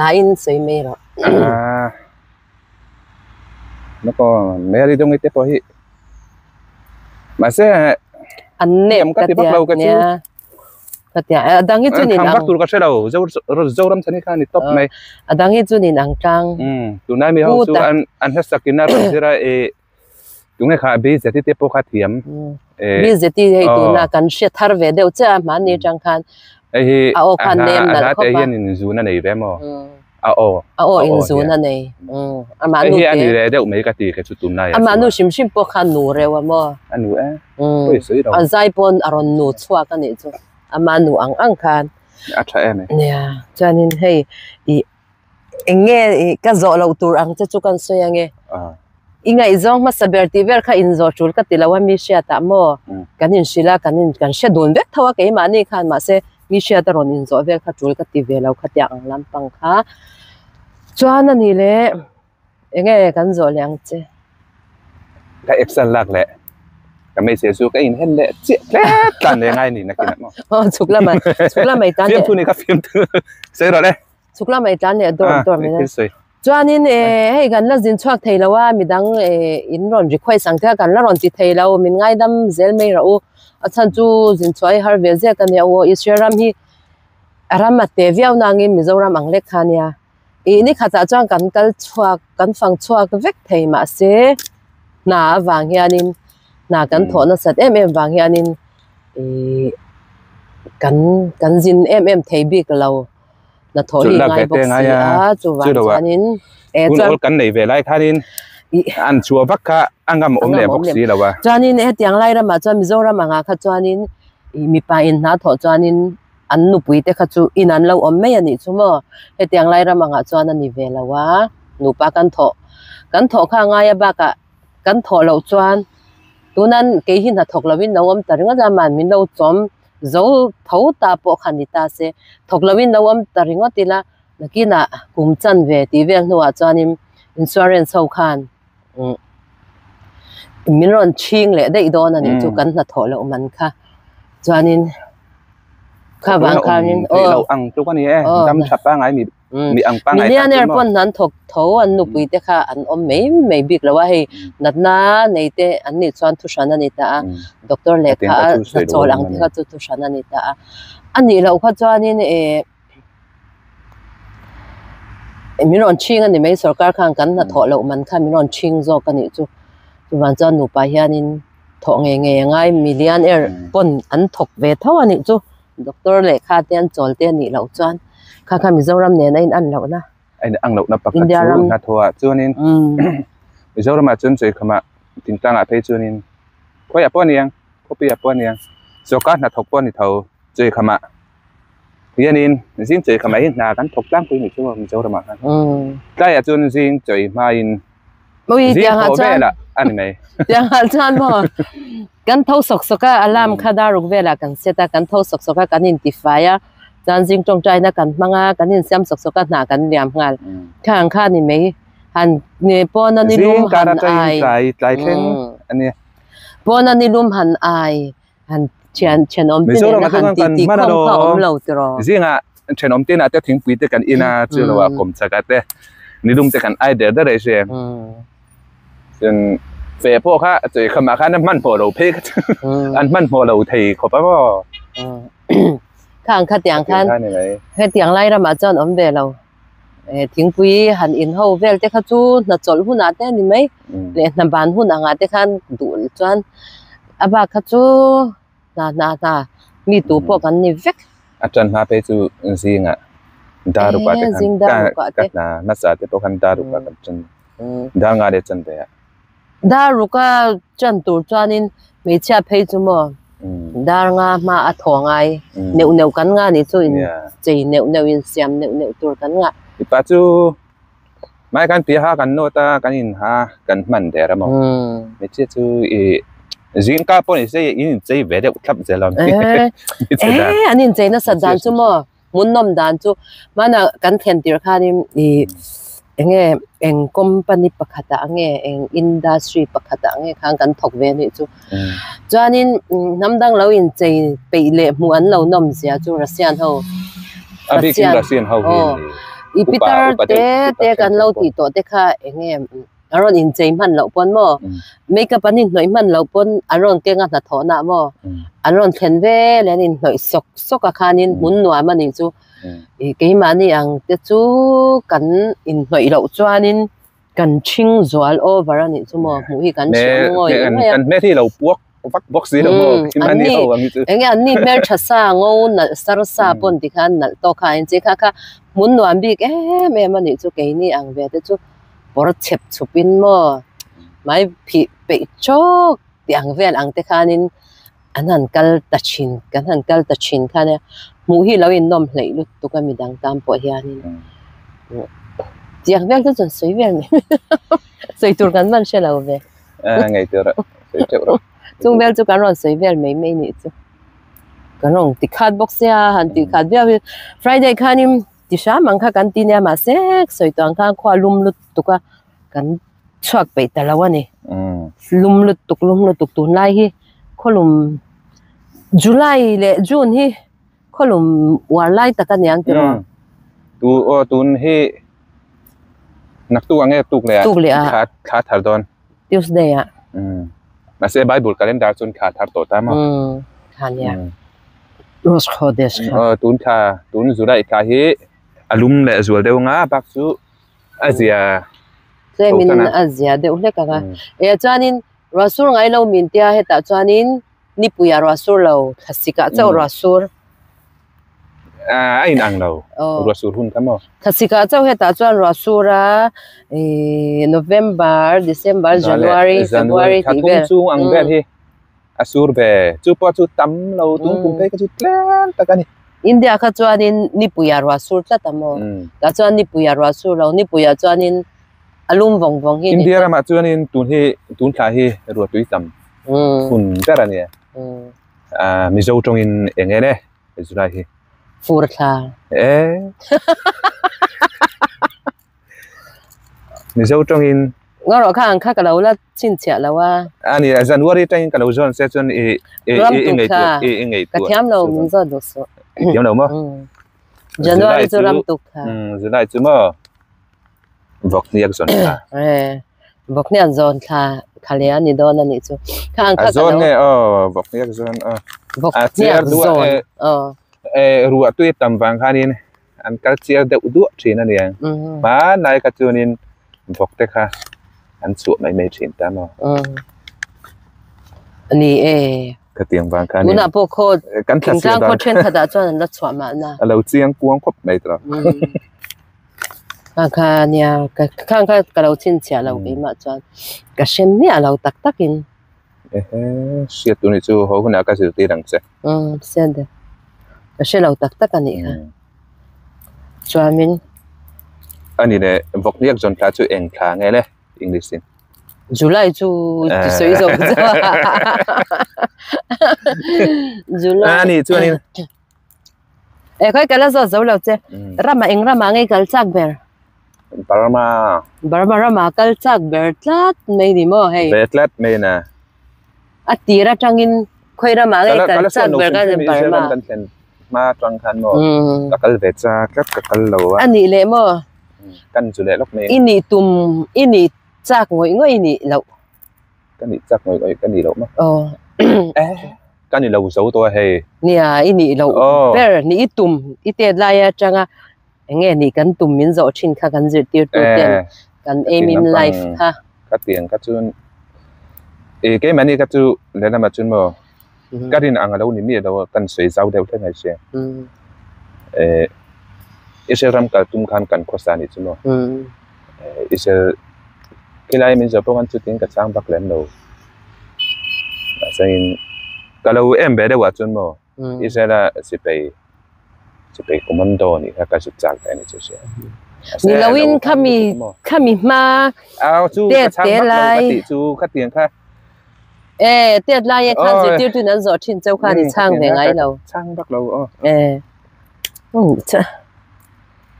lain soi me ro nako meri dong ite pohi mase anne katia adangi chunin ang batul ka selo zoram chani khani top mai adangi chunin ang tang tunai mi ho chu an hasakina sira tungai kha be jati te po kha thiam be jati hei tuna kan she thar ve deu cha man ni chang khanไอ้ที่อาโอคันเนมนั่นเขาไปยันนินซูนั่นไอ้แบบมั้ง in zu na nei ama nu te ani le deuh mai ka ti ke chu tun nai ama nu sim sim po khan nu rewa mo anu oi sei do a zai pon aron nu chua ka ni chu ama nu ang khan a tha em ya chanin hei I enge ka zo lo tur ang chu kan so yange inga izong ma saber ti ver kha in zo chul ka tilawa mi sha ta mo kanin shila kan she don vek thawa ke ma ni khan ma se mi sha ta ron in zo ver kha chul ka ti ve lo kha tyang lam pang kha chuan ani le enge kan zo liang che ka exan lak le ka mai se su ka in hen le che tan le ngai ni na kin mo chukla mai tan film tu ni ka film tu sei ro le chukla mai tan le dor me chuanin hei kan la jin chuak theilawa midang in ron request sang ta kan la ron chi theilo min ngai dam zel mei ro a chan chu jin chuai har ve ze kan ya o isram hi arama te viau na ngi mizoram ang le khania ni kha cha chang kan kal chuak kan fang chuak vek thei ma se na wang hianin na kan thona sat em wang hianin kan jin em thei bik lo na tho hi ngai box a chu wa chanin kun ol kan nei ve lai khanin an chua vak kha angam om le box si lawa chanin tiang lai rama cha mizoram anga kha chanin mi pa in na tho chanin an nu pui te kha chu in an lo om me ani chu mo tiang lai rama nga chuan ani ve lawa nu pa kan tho kha nga ya ba ka kan tho lo chuan tunan ke hin na thok lawin no om taringa zaman min lo chom zo tho ta po khanita se thoklawin no am taringo tila nakina kumchan ve ti vel nuwa chanim insurance ho khan minron ching le dei don ani chu kan na tholo man kha chanin kha wang khanin lo ang chu kan ni dam thapa ngai mi ang pa ngai millionaire pon nan thok tho an nu pui te kha an om mei bik lawa hei natna neite an ni chuan thu shan ani ta doctor le kha na cholang te kha chu thu shan ani ta ani lo kha chuanin minron ching ani mei sarkar khan kan na tho lo man kha minron ching zo kan ni chu wan chan nu pa hianin tho nge ngai millionaire pon an thok ve tho ani chu doctor le kha ten chol te ni lo chuan kha mizoram ne na in an lo na ang lo na pakhat chu na thoa chuanin mizoram a chun chei khama tingtang a phei chuanin khoi a pon yang kopi a pon yang so ka na thok pon ni tho chei khama hianin jing chei khama hi na kan thok tlang pui ni chu mizoram a kan kai a chun jing chei ma in moi tiang a chan ani mai tiang a chan mo kan tho sok ka alam khada ruk vela kan seta kan tho sok ka kan identify chan jing tong chai na kan manga kan in siam sok ka na kan liam ngal khang kha ni mei han ne pon ani lum han ai tai thleng ani pon ani lum han ai han chen om tin na han ti khom om lo tro zinga chen om tin a te thing pui te kan ina chu lo wa kom chaka te ni lum te kan ai der da re se chen fe po kha chei khama kha na man po lo phe an man po lo thei kho pa bo khang kha tiang khan he tiang lai ra ma chon om ve lo thing pui han in ho vel te kha chu na chol hu na te ni mai le na ban hu na nga te khan dul chuan aba kha chu na mi tu po kan ni vek achan ma pe chu zinga daru pa te khan ka na sa te to khan daru pa kan chen da nga de chen te daru ka chan tur chuanin me cha phei chu mo dar nga ma a thongai neu kan nga ni chu in chei neu in siam neu tur kan nga pa chu mai kan pi ha kan no ta kan in ha kan man de ra mo me che chu jing ka po ni se in chei ve de thap je lam anin chei na sa dan chu mo mun nom dan chu mana kan then tir kha ni eng company pakhata eng industry pakhata khang kan thok ve ni chu chuanin namdang lo in chei pe le mu an lo nom sia chu Russian ho Russian ho i Peter te kan lo ti to te kha aron in chei man lo pon mo makeup anin noi man lo pon aron ke nga na thona mo aron thlen ve lenin noi sok ka khanin mun nuwa mani chu ke mani ang te chu kan in noi lo chuanin kan ching zual over ani chu mo mu hi kan ching ngoi kan me thi lo puak vắt box gì đâu mà khi mà đi đâu anh chứ anh đi mer chả sa ngô nè sar sa pon thì khăn nè to khai chỉ khá muốn nuam bị cái mẹ mà đi chỗ cái này ăn về chỗ bỏ chép chụp in mà mai bị chok thì ăn về ăn thì khăn in anh hẳn cal ta chin khăn nè mũ hi lâu in nom lấy lúc tụi cái mình đang tam bỏ hiền thì ăn về cái chuyện suy về suy turกันมันใช่แล้วเว้ยไงตัวละ中间就感觉随便美美呢，就感觉迪卡 box 呀，和迪卡比较 Friday 看你迪啥忙看กันตีเนี่ยมาเซ็กสวยตัวข้างขวาลุ่มลุดตุกะกันชวกไปแต่ละวันนี่ลุ่มลุดตุกตุนไล่ฮีข้อลุ่มจุลายเลจูนฮีข้อลุ่มวันไล่ตะกันยังกี่รอตุนฮีนักตัวไงตุกเลยขาถาดอน Tuesday อ่ะMasih Bible kalender chun kha thar to ta ma khania Rosh Chodesh tun Julai kha hi alum le zual deu nga bak chu Asia min Asia deu le ka e chanin Rasul ngai lo min tia he ta chanin ni puya Rasul lo khasika chau Rasul ai nang lo Rasul hun ka mo khasika chau he ta chan Rasul ra November December January February thì về chu ang be hi asur be chu po chu tam lo tung kum pe ka chu tlan ta ka ni India kha chuanin ni puya Rasul ta tamo ka chuan ni puya Rasul lo ni puya chuanin alum vong hi India ra ma chuanin tun kha hi ru tui tam hun ta ra ni mi zo trong in enge ne Julai hi fur kha mi zo trong in ngõ rõ khang khá cả lâu là chín chả là wa anh ấy January trên cả lâu rồi sẽ chọn ngày cả tháng lâu mình rồi được số tháng lâu mà January cho làm tục ha July chứ mà vọc niak zon ha vọc niak zon ha lẽ ni đó là ni chú khang khá cả lâu zon nghe vọc niak zon vọc niak zon rùa tuy tầm vàng ha nín anh cá chia đậu đũa chỉ là nè má này cá chua nín vọc thế ha anh sụp mấy mấy chuyện ta màนี่cái tiếng vàng cái này bộ code kinh trang code trên thật đã cho nên nó chọn mà na lâu chiang cuống khóc mấy rồi khang nha khang cái lâu chín chả lâu cái mà chọn cái xem nè lâu tắc tắc in siết tụi này chú hổ nào cái sự tiền đằng xe xem được cái xem lâu tắc tắc cái này ha cho mình anh này vọc niak zon ta chú anh khá nghe đấy English in July chú suy rồi July anh chú anh khơi cái là sao lâu chứ Rama ngay cái chắc bèr Rama cái chắc bèr lát mấy đi mò hay lát mấy nè tira trangin khơi Rama ngay cái chắc bèr cái Burma ma trăng khan mò cái vẹt ra cái lâu anh đi lệ mò căn chủ lệ lúc này ini chắc ngồi ini lâu cái này chắc ngồi cái này lâu mà cái này lâu xấu tôi hay nè ini lâu bear ni ite lai changa nghe ni kan tum min zo chin kha kan zir tir tu ten kan aim in life ha cái tiền cái chun cái mà này cái chu lấy làm chun mò cái này ăn ở đâu ni đâu kan suy giàu đều thế này xe Israel ka tum khan kan khosa ni chumo Israel kilai min zapo kan chuting ka chang bak lem lo sain kalau embe de wa chumo Israel sipai commando ni ka su chak ta ni chu ni lawin kami ma chu ka chang bak lo ti chu ka tiang kha tiệt lai khan zu tir tu nan zo chin chau kha ni chang ve ngai lo chang bak lo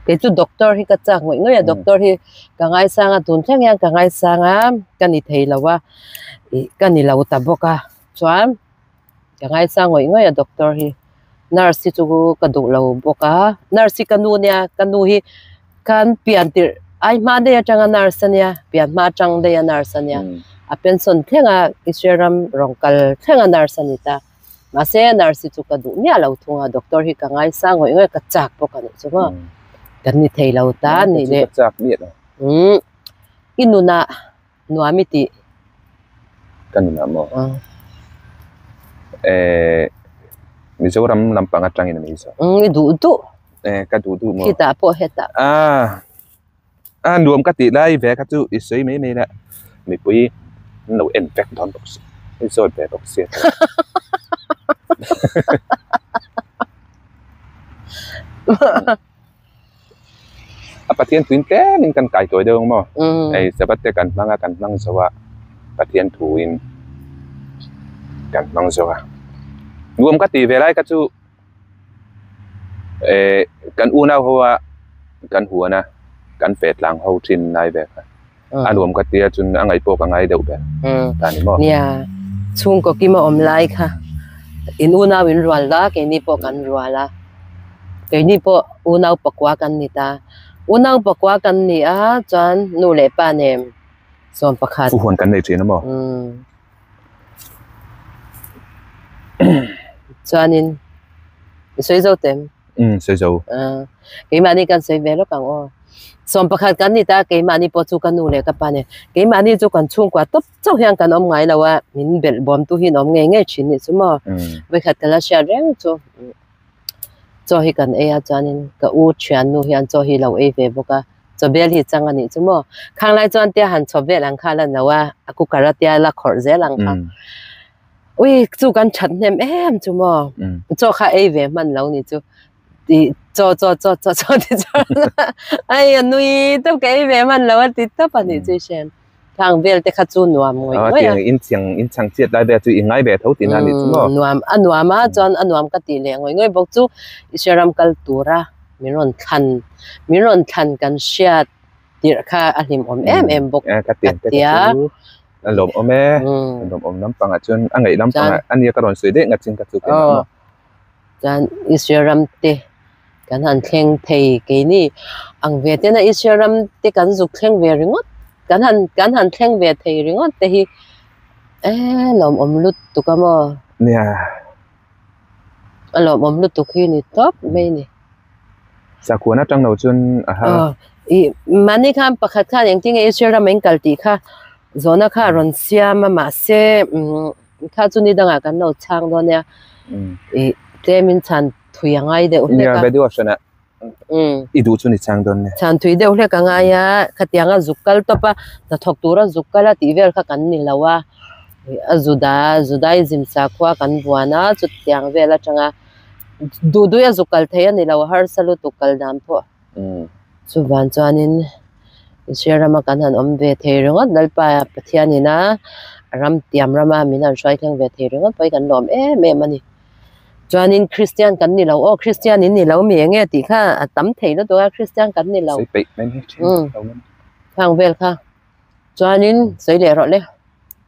cái chú doctor hi cái chắc người doctor hi cả ngày sang tuần tháng yang cả ngày sang cái này thấy là wa cái này là uta boka chuan cả ngày sang người doctor hi nurse chú cái đủ lâu boka nurse kanu nia kanu hi kan pian tir ai ma de changa nurse nia pian ma chang de nurse nia a pension thenga Israel rongkal thenga nurse ni ta ma se nurse chú cái đủ nia lâu thunga doctor hi cả ngày sang người cái chắc boka ni chú ma cái này thấy lâu ta này đấy chắc biết rồi inuna nuamiti cái này mà มีเจ้ารำปังจังอินมีเจ้าดูก็ดูมั้ง kita po heta รวมกติได้แบกจู่อีสวยไม่ละมีปุ้ยเราเอ็นแฟกตอนบอกสิไม่โซดแบบบอกเสียประเทศtwinแก่มินกันไก่ตัวเดียวมั้งไอ้สบัดแต่กันมั่งกันมั่งสวะประเทศถูอินกันมั่งสวะรวมกติเวลาก็จู่กันอู้น่าหัวกันหัวนะกันเฟดหลังเขาชินนายแบบรวมกติจนอังไงโปกังไงเดียวแบบตอนนี้มั้งเนี่ยช่วงก็กินมาอมไลค่ะอินอู้น่าวินรัวละแกนี่โปกันรัวละแกนี่โปอู้น่าปกว่ากันนี่ตาอู้น่าปกว่ากันนี่จนนู่นเลยป้าเนี่ยส่วนประคัดฟูหวนกันในจีนนะมั้งจนนินสวยจังเต็มสวยจังกี่มานี่กันสวยเวลกังอ๋อส่วนประคัดกันนี่ตากี่มานี่ปจูกันนู่นเลยกับป้าเนี่ยกี่มานี่จูกันช่วงกว่าตุ๊บเจ้าเฮียงกันอมไงแล้วว่ามินเบลบอมตุหินอมไงไงชินนี่สมอไว้ขัดแต่ละเชียร์แรงจูให้กันจานินก็อู้เชียนนู่นเฮียนจูให้เราเวบอกว่าจะเบลที่จังอันนี้สมอข้างในจวนเตียหันชอบเวลังคาแล้วนะว่ากูการเตียละขอเจลังคาอุ้ยจูกันฉันเนี่ยจูมอจูข้าเวมันแล้วนี่จูดีจ้ที่จ้ไอ้ยันนุ้ยต้องแกเวมันแล้วติดต่อปนิจิเชนทางเบลแต่ข้าจูนัวมวยเตียงอินเสียงเจ็ดได้แบบจูอินไงแบบเท่าที่นั่นนี่จูมอนัวมาจอนนัวมก็ตีเลี้ยงงวยบอกจูอิสรามกัลตูระมีรอนทันกันเชียดตีราคาอลิมอมบอกกัดเตียลมอมลมอมน้ำปังจนอันไงน้ำปังอันนี้ก็รอนสวยเด็กงัดจิงกัดสุกันจานอิสรามเตกันหันแข่งเทกีนี่อังเวทเนี่ยอิสรามเตกันจุกแข่งเวริงอดกันหันแข่งเวทเทริงอดแต่ฮีลมอมลุดตุกามอเนี่ยลมอมลุดตุกฮีนี่ท็อปไม่นี่สักคนน่าจังเราจนมันนี่ค่ะประคัดค่ะอย่างที่อิสรามเองกัลติค่ะโซน่าค่ะรอนเซียมาเซค่ะจุนี่ดังกันเราช่างตัวเนี่ยเจมินชันถุยยังไงเดี๋ยวเนี่ยไปดูชนะอีดูชุนิช่างตัวเนี่ยชันถุยเดี๋ยวเรียกยังไงขัดยังจุกกัลตัวปะแต่ถกตัวจุกกัลที่เวลค่ะกันนี่แล้วว่าจุดาจิมสักว่ากันบัวนะจุดยังเวลจังดูจุกกัลเทียนี่แล้วฮาร์สลุตุกกัลดามพอสุบันจานินเชื่อรามากันหันเวทเทริงอ่ะนัลปะปะเทียนี่นะรำเตรียมรามามินันช่วยกันเวทเทริงอ่ะไปกันลมแม่มันนี่จานินคริสเตียนกันนี่เราคริสเตียนนี่เรามีอย่างเงี้ยติค่ะตั้มเทแล้วตัวคริสเตียนกันนี่เราทางเวลค่ะจานินสวยเหลือรอเลย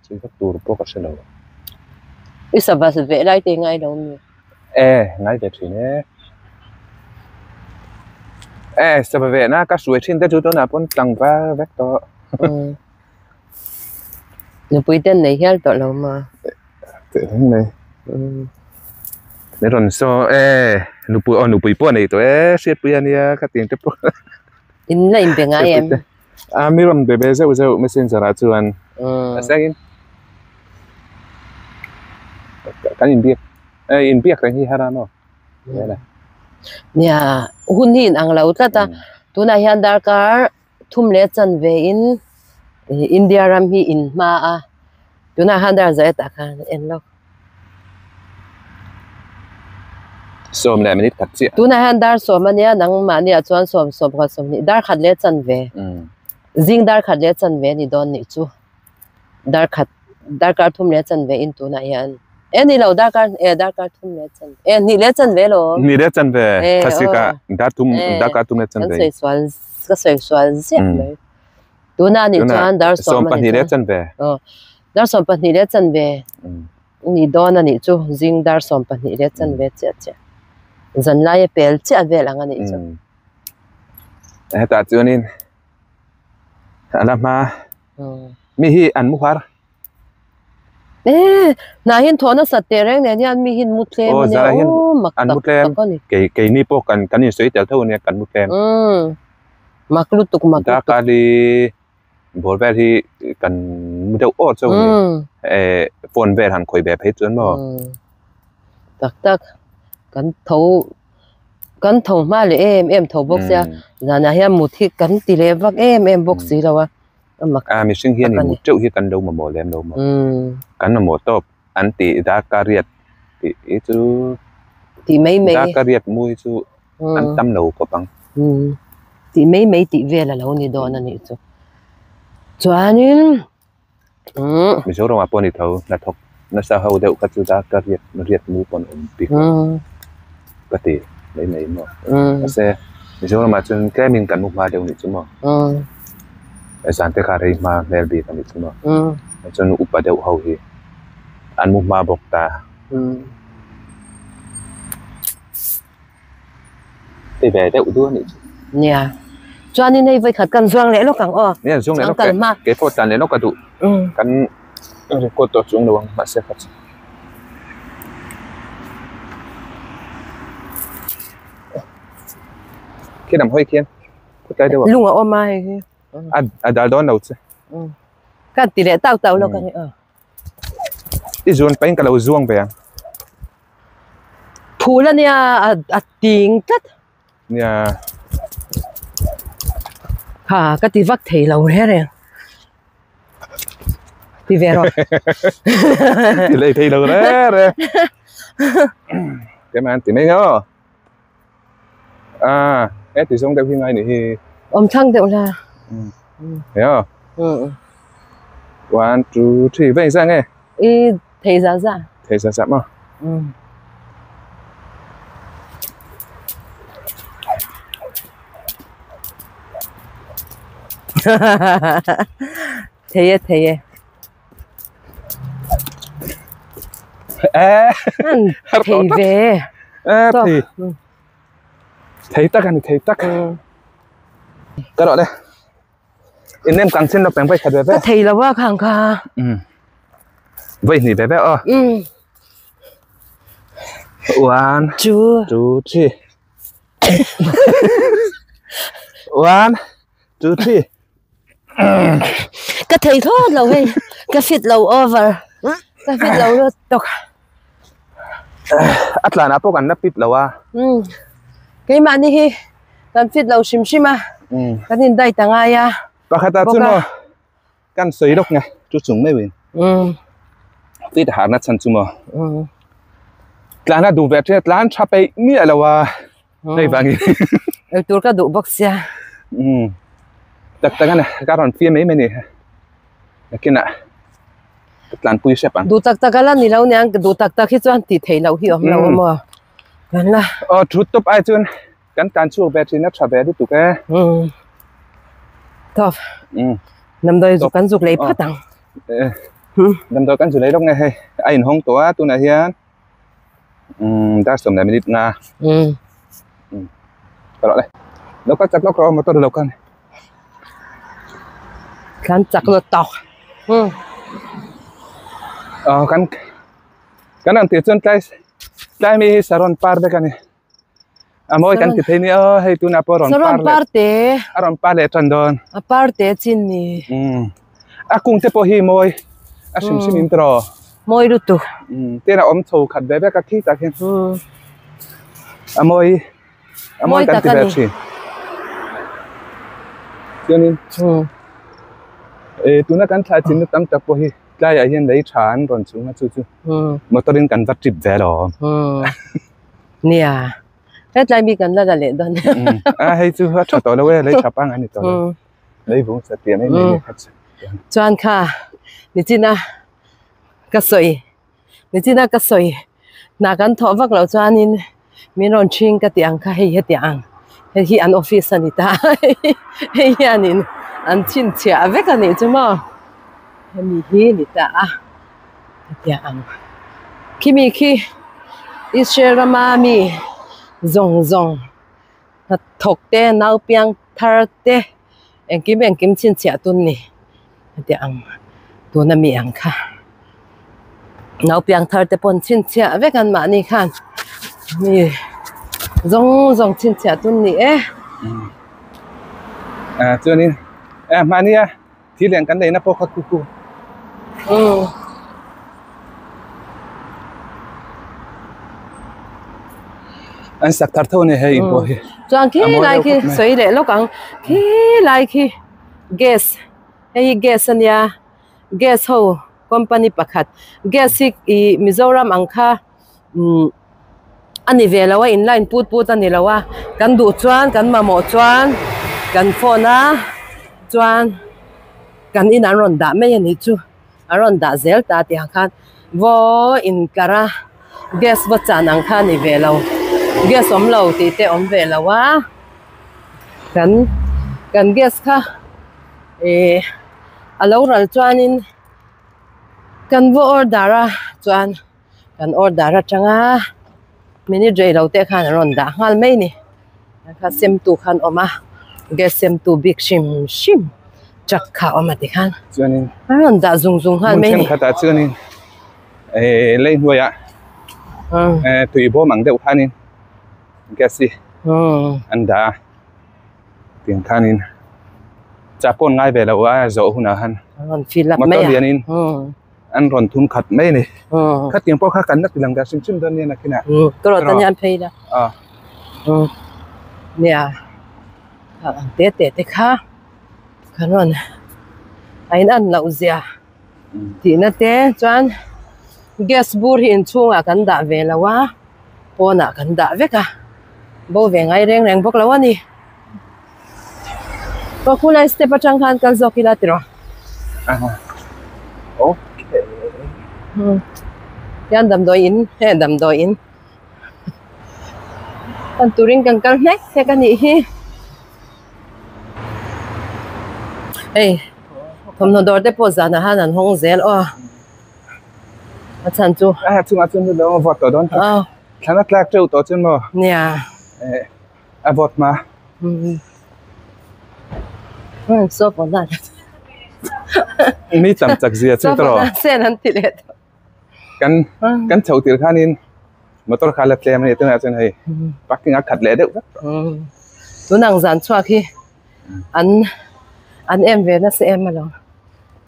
สวยสักตัวพวกกับฉันเราอิสระสุดเวไล่ตีง่ายเรามีง่ายแต่ทีนี้สบายนะก็สวยชิ้นแต่จุดนั้นพ้นตังว่าแวกต่อหนูไปเต้นในเฮียต่อเรามาเต้นเลยในรอนโซหนูปุยป้อนในตัวเสียปุยอันนี้ก็ตีนจะปุ๊อินอะไรเป็นไงมีรอนเบเบ้เจ้าไม่สิ้นสาระชวนสักกันอินเบียกอะไรที่ฮาราโน่เนี่ยหุ่นหินอังเราแต่ตัวนายฮันดาร์การทุ่มเล็ดจันเวอินเดียรัมฮีอินมาตัวนายฮันดาร์ใจตากันเอ็นล็อกสมเนี่ยมันนิดขัดเสียตัวนายฮันดาร์สมมันเนี่ยนังมันเนี่ยชวนสมก็สมนี่ดาร์ขัดเล็ดจันเวจิงดาร์ขัดเล็ดจันเวนี่โดนนี่จูดาร์การทุ่มเล็ดจันเวอินตัวนายฮันนี่เราดาการทุ่มเล็ดจันนี่เล็ดจันเวโลนี่เล็ดจันเวทัศกาดาการทุ่มเล็ดจันเวก็สวยเสียเลยตัวนั้นนี่จวนดาร์สมปันนี่เล็ดจันเวดาร์สมปันนี่เล็ดจันเวนี่โดนนี่จูจิงดาร์สมปันนี่เล็ดจันเวเจ๊จันไล่เปลเจ๊เวลังอันนี้จูแต่จวนนี่อะไรมามีฮีอันมุขารน่าเห็นทอนะสัตว์เตะแรงเนี่ยมีหินมุดเลมเนี่ยมักอันมุดเลมเกยนี่พวกกันนี่สวยแต่เท่านี้กันมุดเลมมักลุตุกมักดาการดีบอลแบบที่กันมุดเอาอดซะนี่ฝนแบบหันคอยแบบให้จนบ่ tắc cắn thầu mà lệ em thầu bốc ra là nhà em một thiết cắn tỷ lệ vắc em bốc gì đâu à mình sinh hiền thì một triệu hi cắn đâu mà mỏ lem đâu mà cắn là mỏ top ăn tỷ đã cà riết tỷ chứ tỷ mấy đã cà riết mùi chứ ăn tâm lẩu có bằng tỷ mấy tỷ về là lâu này đó này chứ cho nên mình số đâu mà bọn đi thầu là thọc nó sao hậu đậu các chú đã cà riết nó riết mùi bọn ổn bị cái tỷ lấy mấy mà xe mình số đâu mà chân cái mình cắn một mà đều này chứ mà sản tế khá rây mà mèo bị cái này chứ mà chân úp vào đậu hậu thì ăn một mà bọc ta thì về đậu đua này nha cho nên đây với khát cần doang lẽ nó càng nè xuống này nó cái phốt tàn lẽ nó cả tụ cắn cột tổ xuống đâu mà sẽ phát khi nằm hơi kiên cái đâu luôn ở mai đã đón đầu chứ cái tỷ lệ tao là cái này đi zuan pain cái đầu zuang về phù là nha tiếng tất nha ha cái tí vắt thầy lâu hết rồi đi về rồi thì lấy thầy lâu đấy rồi cái mà tí mấy nhá cái tí xong theo khi ngay này thì ông thăng đều là thấy không 1, 2, 3 vậy sao nghe thầy giá mà thầy thầy về thì thấy tắc anh thấy tắc cái đó đây anh em càng xin nó bèn vậy thật vậy thầy là quá khang kha vậy thì bé bé 1, 2, 3 1, 2, 3 cái thầy thôi lâu hay cái fit lâu over cái fit lâu nó tộc là nó ăn nó fit lâu cái mà đi cái fit lâu sim cái nhìn đây tàng ai và khai ta chứ nó căn sấy độc này chút xuống mấy bên fit hạt nó chân chứ mà là nó đủ vẻ thế là nó chắp ấy mía là đây vàng tôi có đủ bóc xa tất cả này các bạn phía mấy này cái nào làm bùi xếp ăn đủ tất cả là ni lâu nè đủ tất cả khi chọn thì thấy lâu hiểu lâu mà cái là chút top ai chọn cái tan chuột về thì nó chả về được tụi cái top năm đôi dục cắn dục lấy phát tăng năm đôi cắn dục lấy đâu nghe hay anh không tổ tụi này hiền ta sớm này mình đi nga cái đó đây nó có chắc nó có mà tôi được lâu cân cắn chắc là tọc cái này thì chân tay mi saron par đấy cái này mỗi cái thì này hay tu nạp ron par lệ trần đơn par te chín nè cùng thế hi môi sim intro môi được tu thế nào thầu khát bé cái khi ta khen môi cái thì đẹp gì cho nên tu nó cái thay chín nó tắm tập hi cái ấy hiện lấy chán còn chúng nó chú mà tôi đến cần vắt chip về đó nè cái trái mi cần là lệ đơn hay chú hết cho tôi đâu lấy chắp ăn anh tôi lấy vốn sẽ tiền ấy này cho anh kha你知啦cái sợi你知啦cái sợi na kan thọ vak lo cho anh mình còn chuyên cái tiếng kha hay tiếng hay anh office anh ta hay anh anh xin chia với cái này chứ mà mi hi ni ta tiếng khi mi khi Israelami zong thọc te nấu piang thar te anh kim xin chia tuần này tiếng tu na mi ang kha nấu piang thar te pon xin chia với cái mà ni khan mi zong xin chia tuần này cho nên mà ni thì liền cái này nó có cu anh sắc thar thâu này hay impo hi chuan khi lai khi soi le lo kang khi lai khi gas hei gas ania gas ho company pakhat gas i Mizoram angkha ani velawa inline put ani lawa kan du chuan kan mamo chuan kan phone a chuan kan in aron da me ani chu aron da zel ta ti khan vo in kara gas va chan ang kha ni velo gas om lo ti te om velawa kan gas kha alo ral chuan in kan vo order a chuan kan order a changa mini jai lo te khan ron da ngal mai ni kha sem tu khan oma gas sem tu big shim chak kha oma ti khan chuanin ron da zung khan mai ni khata chuanin lei hnuaya tui bo mang deuh khanin gasi anda tiang khanin chapon ngai ve lo a zo huna han ron fill up mai motor lianin an ron thum khat mai ni khat tiang po kha kan nak lang da sim don ni na kina ko ro tan yan phei da nia te kha kanon ain an lau zia ti na te chuan gas bur hin chunga kan da ve lawa pona kan da veka bo ve ngai reng bok lawa ni ko kulai step atang khan kal zokila tiro okay yan dam do in kan turing kan kal nek te kan ni hi hey thom no dor te po za na han an hong zel chan chu chung do vot to don thana tlak treu to chen mo nia a vot ma so po na mi tam chak zia chu tro sen an ti le kan chau tir khanin motor khala tlem ni tena chen hei parking a khat le deuh tu nang zan chua khi an em ve na se em ma lo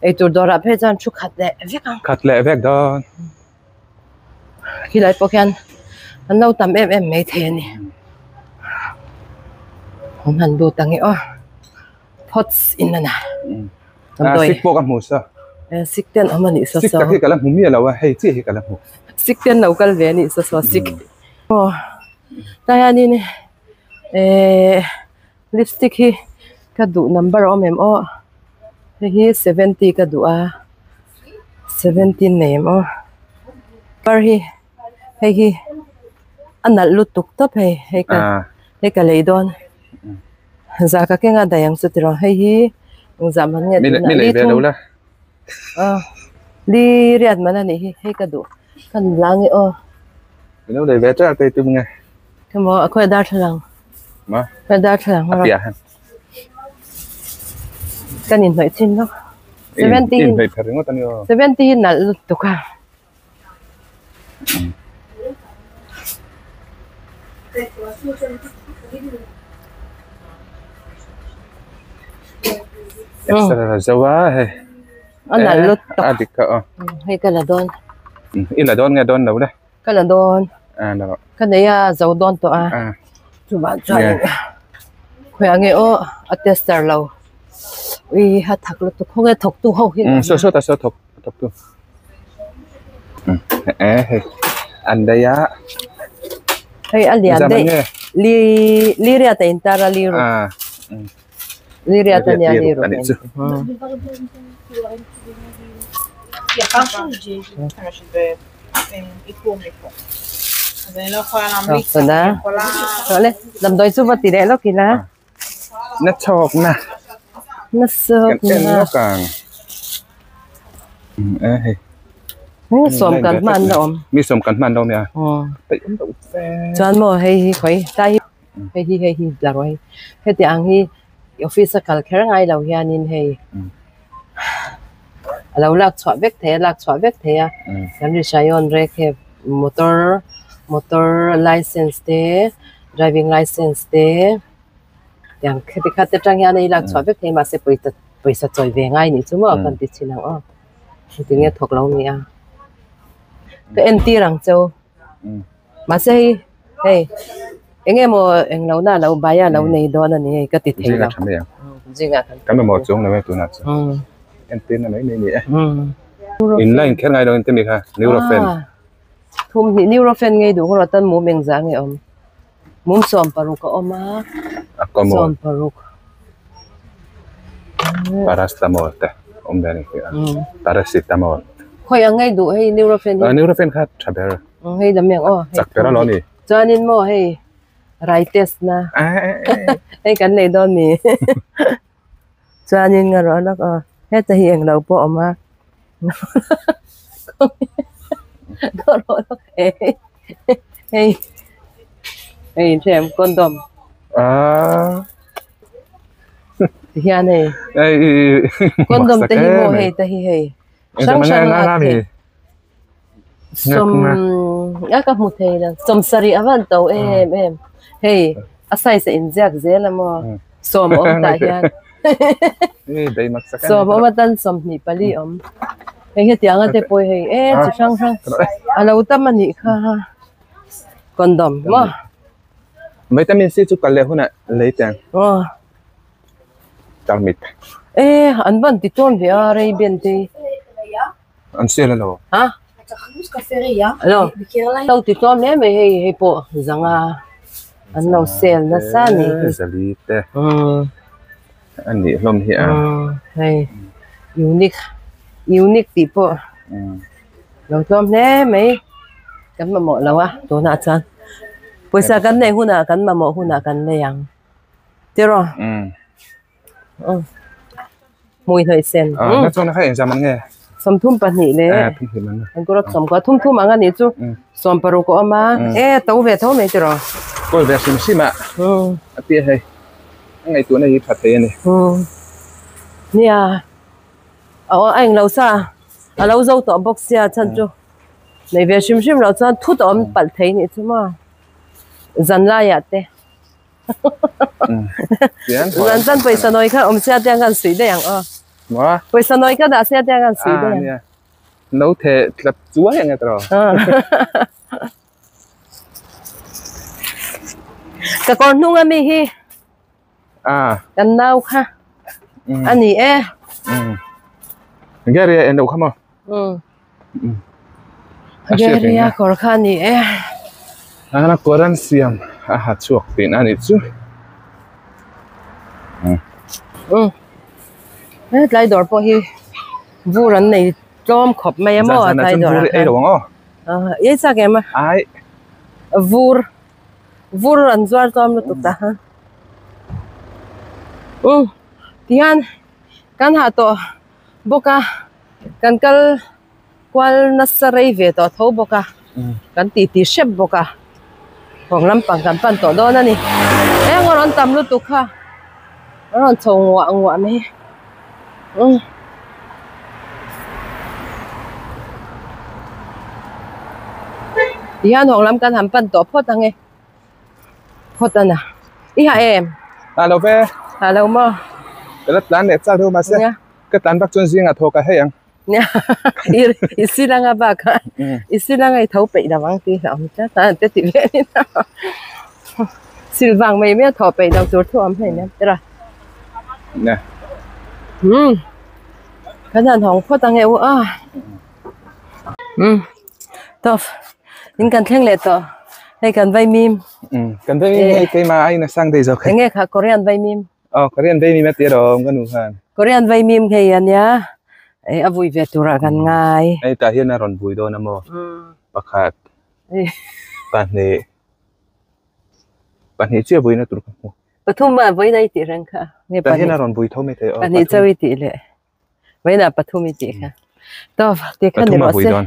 ei tur dora phe chan chu khat le vek don khi lai po khan an lo tam em mai the ni hom han du tangi pots in na sik po ka mu sa sik ten amani so sik ta ki kala mu mi la wa hei chi hi kala mu sik ten no kal ve ni so sik ta ya ni lipstick hi ka du number hi 70 ka du a 17 name par hi anal lutuk top hei ka leidon za ka kenga dayang sutiro hi zaman nge mi le ve lo la li riat mana ni hei ka du kan langi no le ve tra te tum nge kamo akhoi dar thlang ma dar thlang ya han kan in noi chin no 70 in hei phering tan yo 70 nal lutuka extra zawa he anal lut adik ka hei kala don ila don nge don lo da kala don no kan ya zo don to chu ba chai khoi ange attester lo ui ha thak lu tu khonge thok tu ho hi so thok tu he andaya hei alian de li ria ta intara li ro li ria ta nya li ro Vale, làm đôi số vật tỷ lệ lúc kỳ lá. Nó chọc nè. Nó sợp nè. Nó càng. Xóm cắn man đâu. Mi xóm cắn man đâu nè. Chọn mò hay khói tay hay là rồi. Hay thì anh hi office cả cái ngay đầu nhà nhìn hay. Lâu lạc chọn vết thế à. Làm gì sai on rek motor license te driving license te yang khati trang ya nei lak chwa vek thei ma se paisa choi ve ngai ni chuma kan ti chinang ti nge thok lo ni ke nt rang chau ma se hey em mò em lâu na lâu bay à lâu này đó là này cái tịt thấy là đâu chấm này gì ngã cái mà một chỗ này tôi nói em tin là mấy này nhỉ in line cái ngày đó em tin được ha neurofen thum ni neurofen ngay đủ rồi tân mua mình giá ngay mum som paruk ko ma som paruk paracetamol te đây paracetamol khoi ngay đủ hay neurofen neurofen khác Shabath hay đam miệng chắc cái đó lo đi cho nên mua hay rai test na hay cái này đó nè cho nên nghe rõ nó hết ta hiện đầu bộ mà đó rồi hey hey xem con đom thì anh này con đom ta hi mua hay ta hi hay sáng sáng là thì các một thầy là sari avan tàu em hey asai sẽ inject dễ lắm mà som ông ta hiền som ông tan som ni pali ông hey tiếng anh te poi hey chỉ sang lâu tâm anh nhỉ kha condom mà vitamin C chút cần lấy hôn lấy tiền chào mít anh vẫn đi tuần về đây bên thì anh xe lên đâu hả alo tao thì tuần này mày hay bộ rằng anh nào xe nó xa nè Zalite anh đi lom hi hay unique tipo lâu tuần này mày cái mà mọi lâu tôi nói chân bây giờ cái này huna cái mà mọi huna cái này yang thế rồi mùi hơi sen nó cho nó hay làm ăn nghe sắm thum bát nhị lệ anh có sắm quá thum mà anh ấy chú sắm paru có mà tàu về thâu này thế rồi coi về xem mà tiếc hay ngày tuổi này phát tiền này nè anh lâu xa lâu dâu tỏ bốc xe chân chú này về xem lâu chân thu tỏ bật thấy này chứ mà dần ra vậy thế dần dần bây giờ nói cái xe đang ăn suy đấy mà bây giờ nói cái đã xe đang ăn suy đấy nấu thế là chúa hay nghe rồi cái con nung anh hi cái nào ha anh ấy cái này em đâu không à cái này còn khá nhỉ anh Koran siam chuộc tiền anh ấy chứ lại đổ po hi vu rắn này trôm khop mày mà lại đổ ấy đúng không ấy sao cái mà ai vu rắn doar trôm nó tụt ta ha tian kan ha to boka kan kalkualna sarai ve to tho boka kan ti shep boka hong lam pang kan pan to do na ni ngon tam lu tu kha ngon chong ngwa me tian hong lam kan ham pan to phot ang phot na em alo ve alo mo cái plan đẹp sao đâu mà xem cái plan bắc chuan riêng à thô cái hay ang nha isilang nga ba ka isilang ay thau pe da wang ti ham cha ta te ti ve ni na silvang mai me thau pe da tur thu am hai ne ra nè cái nan hong pho ta nge top in kan thleng le to hay kan vai mim kan vai mim cái mà ai là sang đây rồi nghe khá Korean vai mim Korean vai mim mà tiệt rồi cái nụ han Korean vai mim cái anh nhá vui vẻ tura gan ngay ai ta hiền là ròn vui đó nè mò bạc hạt bạn này chưa vui nữa tụi con bữa thum mà với đây thì rằng cả nghe bạn hiền là ròn vui thôi mới thấy bạn này chơi thì lệ với là bữa thum thì cả đó thì cái này mà sẽ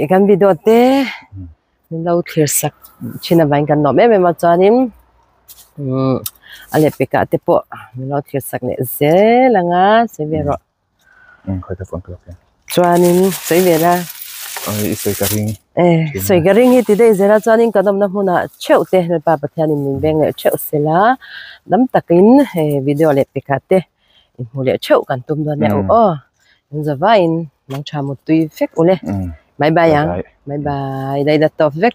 cái video thế mình lâu thiệt sắc chỉ là vài cái nọ mấy mà cho nên anh ấy biết cái bộ mình lâu thiệt sắc này dễ là ngã sẽ về rồi khỏi tập phone được cho nên sẽ về ra soi cái ring thì đây giờ cho nên cái đâm nó muốn chịu thế nên bà bật theo mình bên người chịu sẽ là đâm tắc in video lại biết cái thế mua lại chịu cần tôm đó nè giờ vai nó chả một tùy phép ule bye bye yang bye bye đây là top vec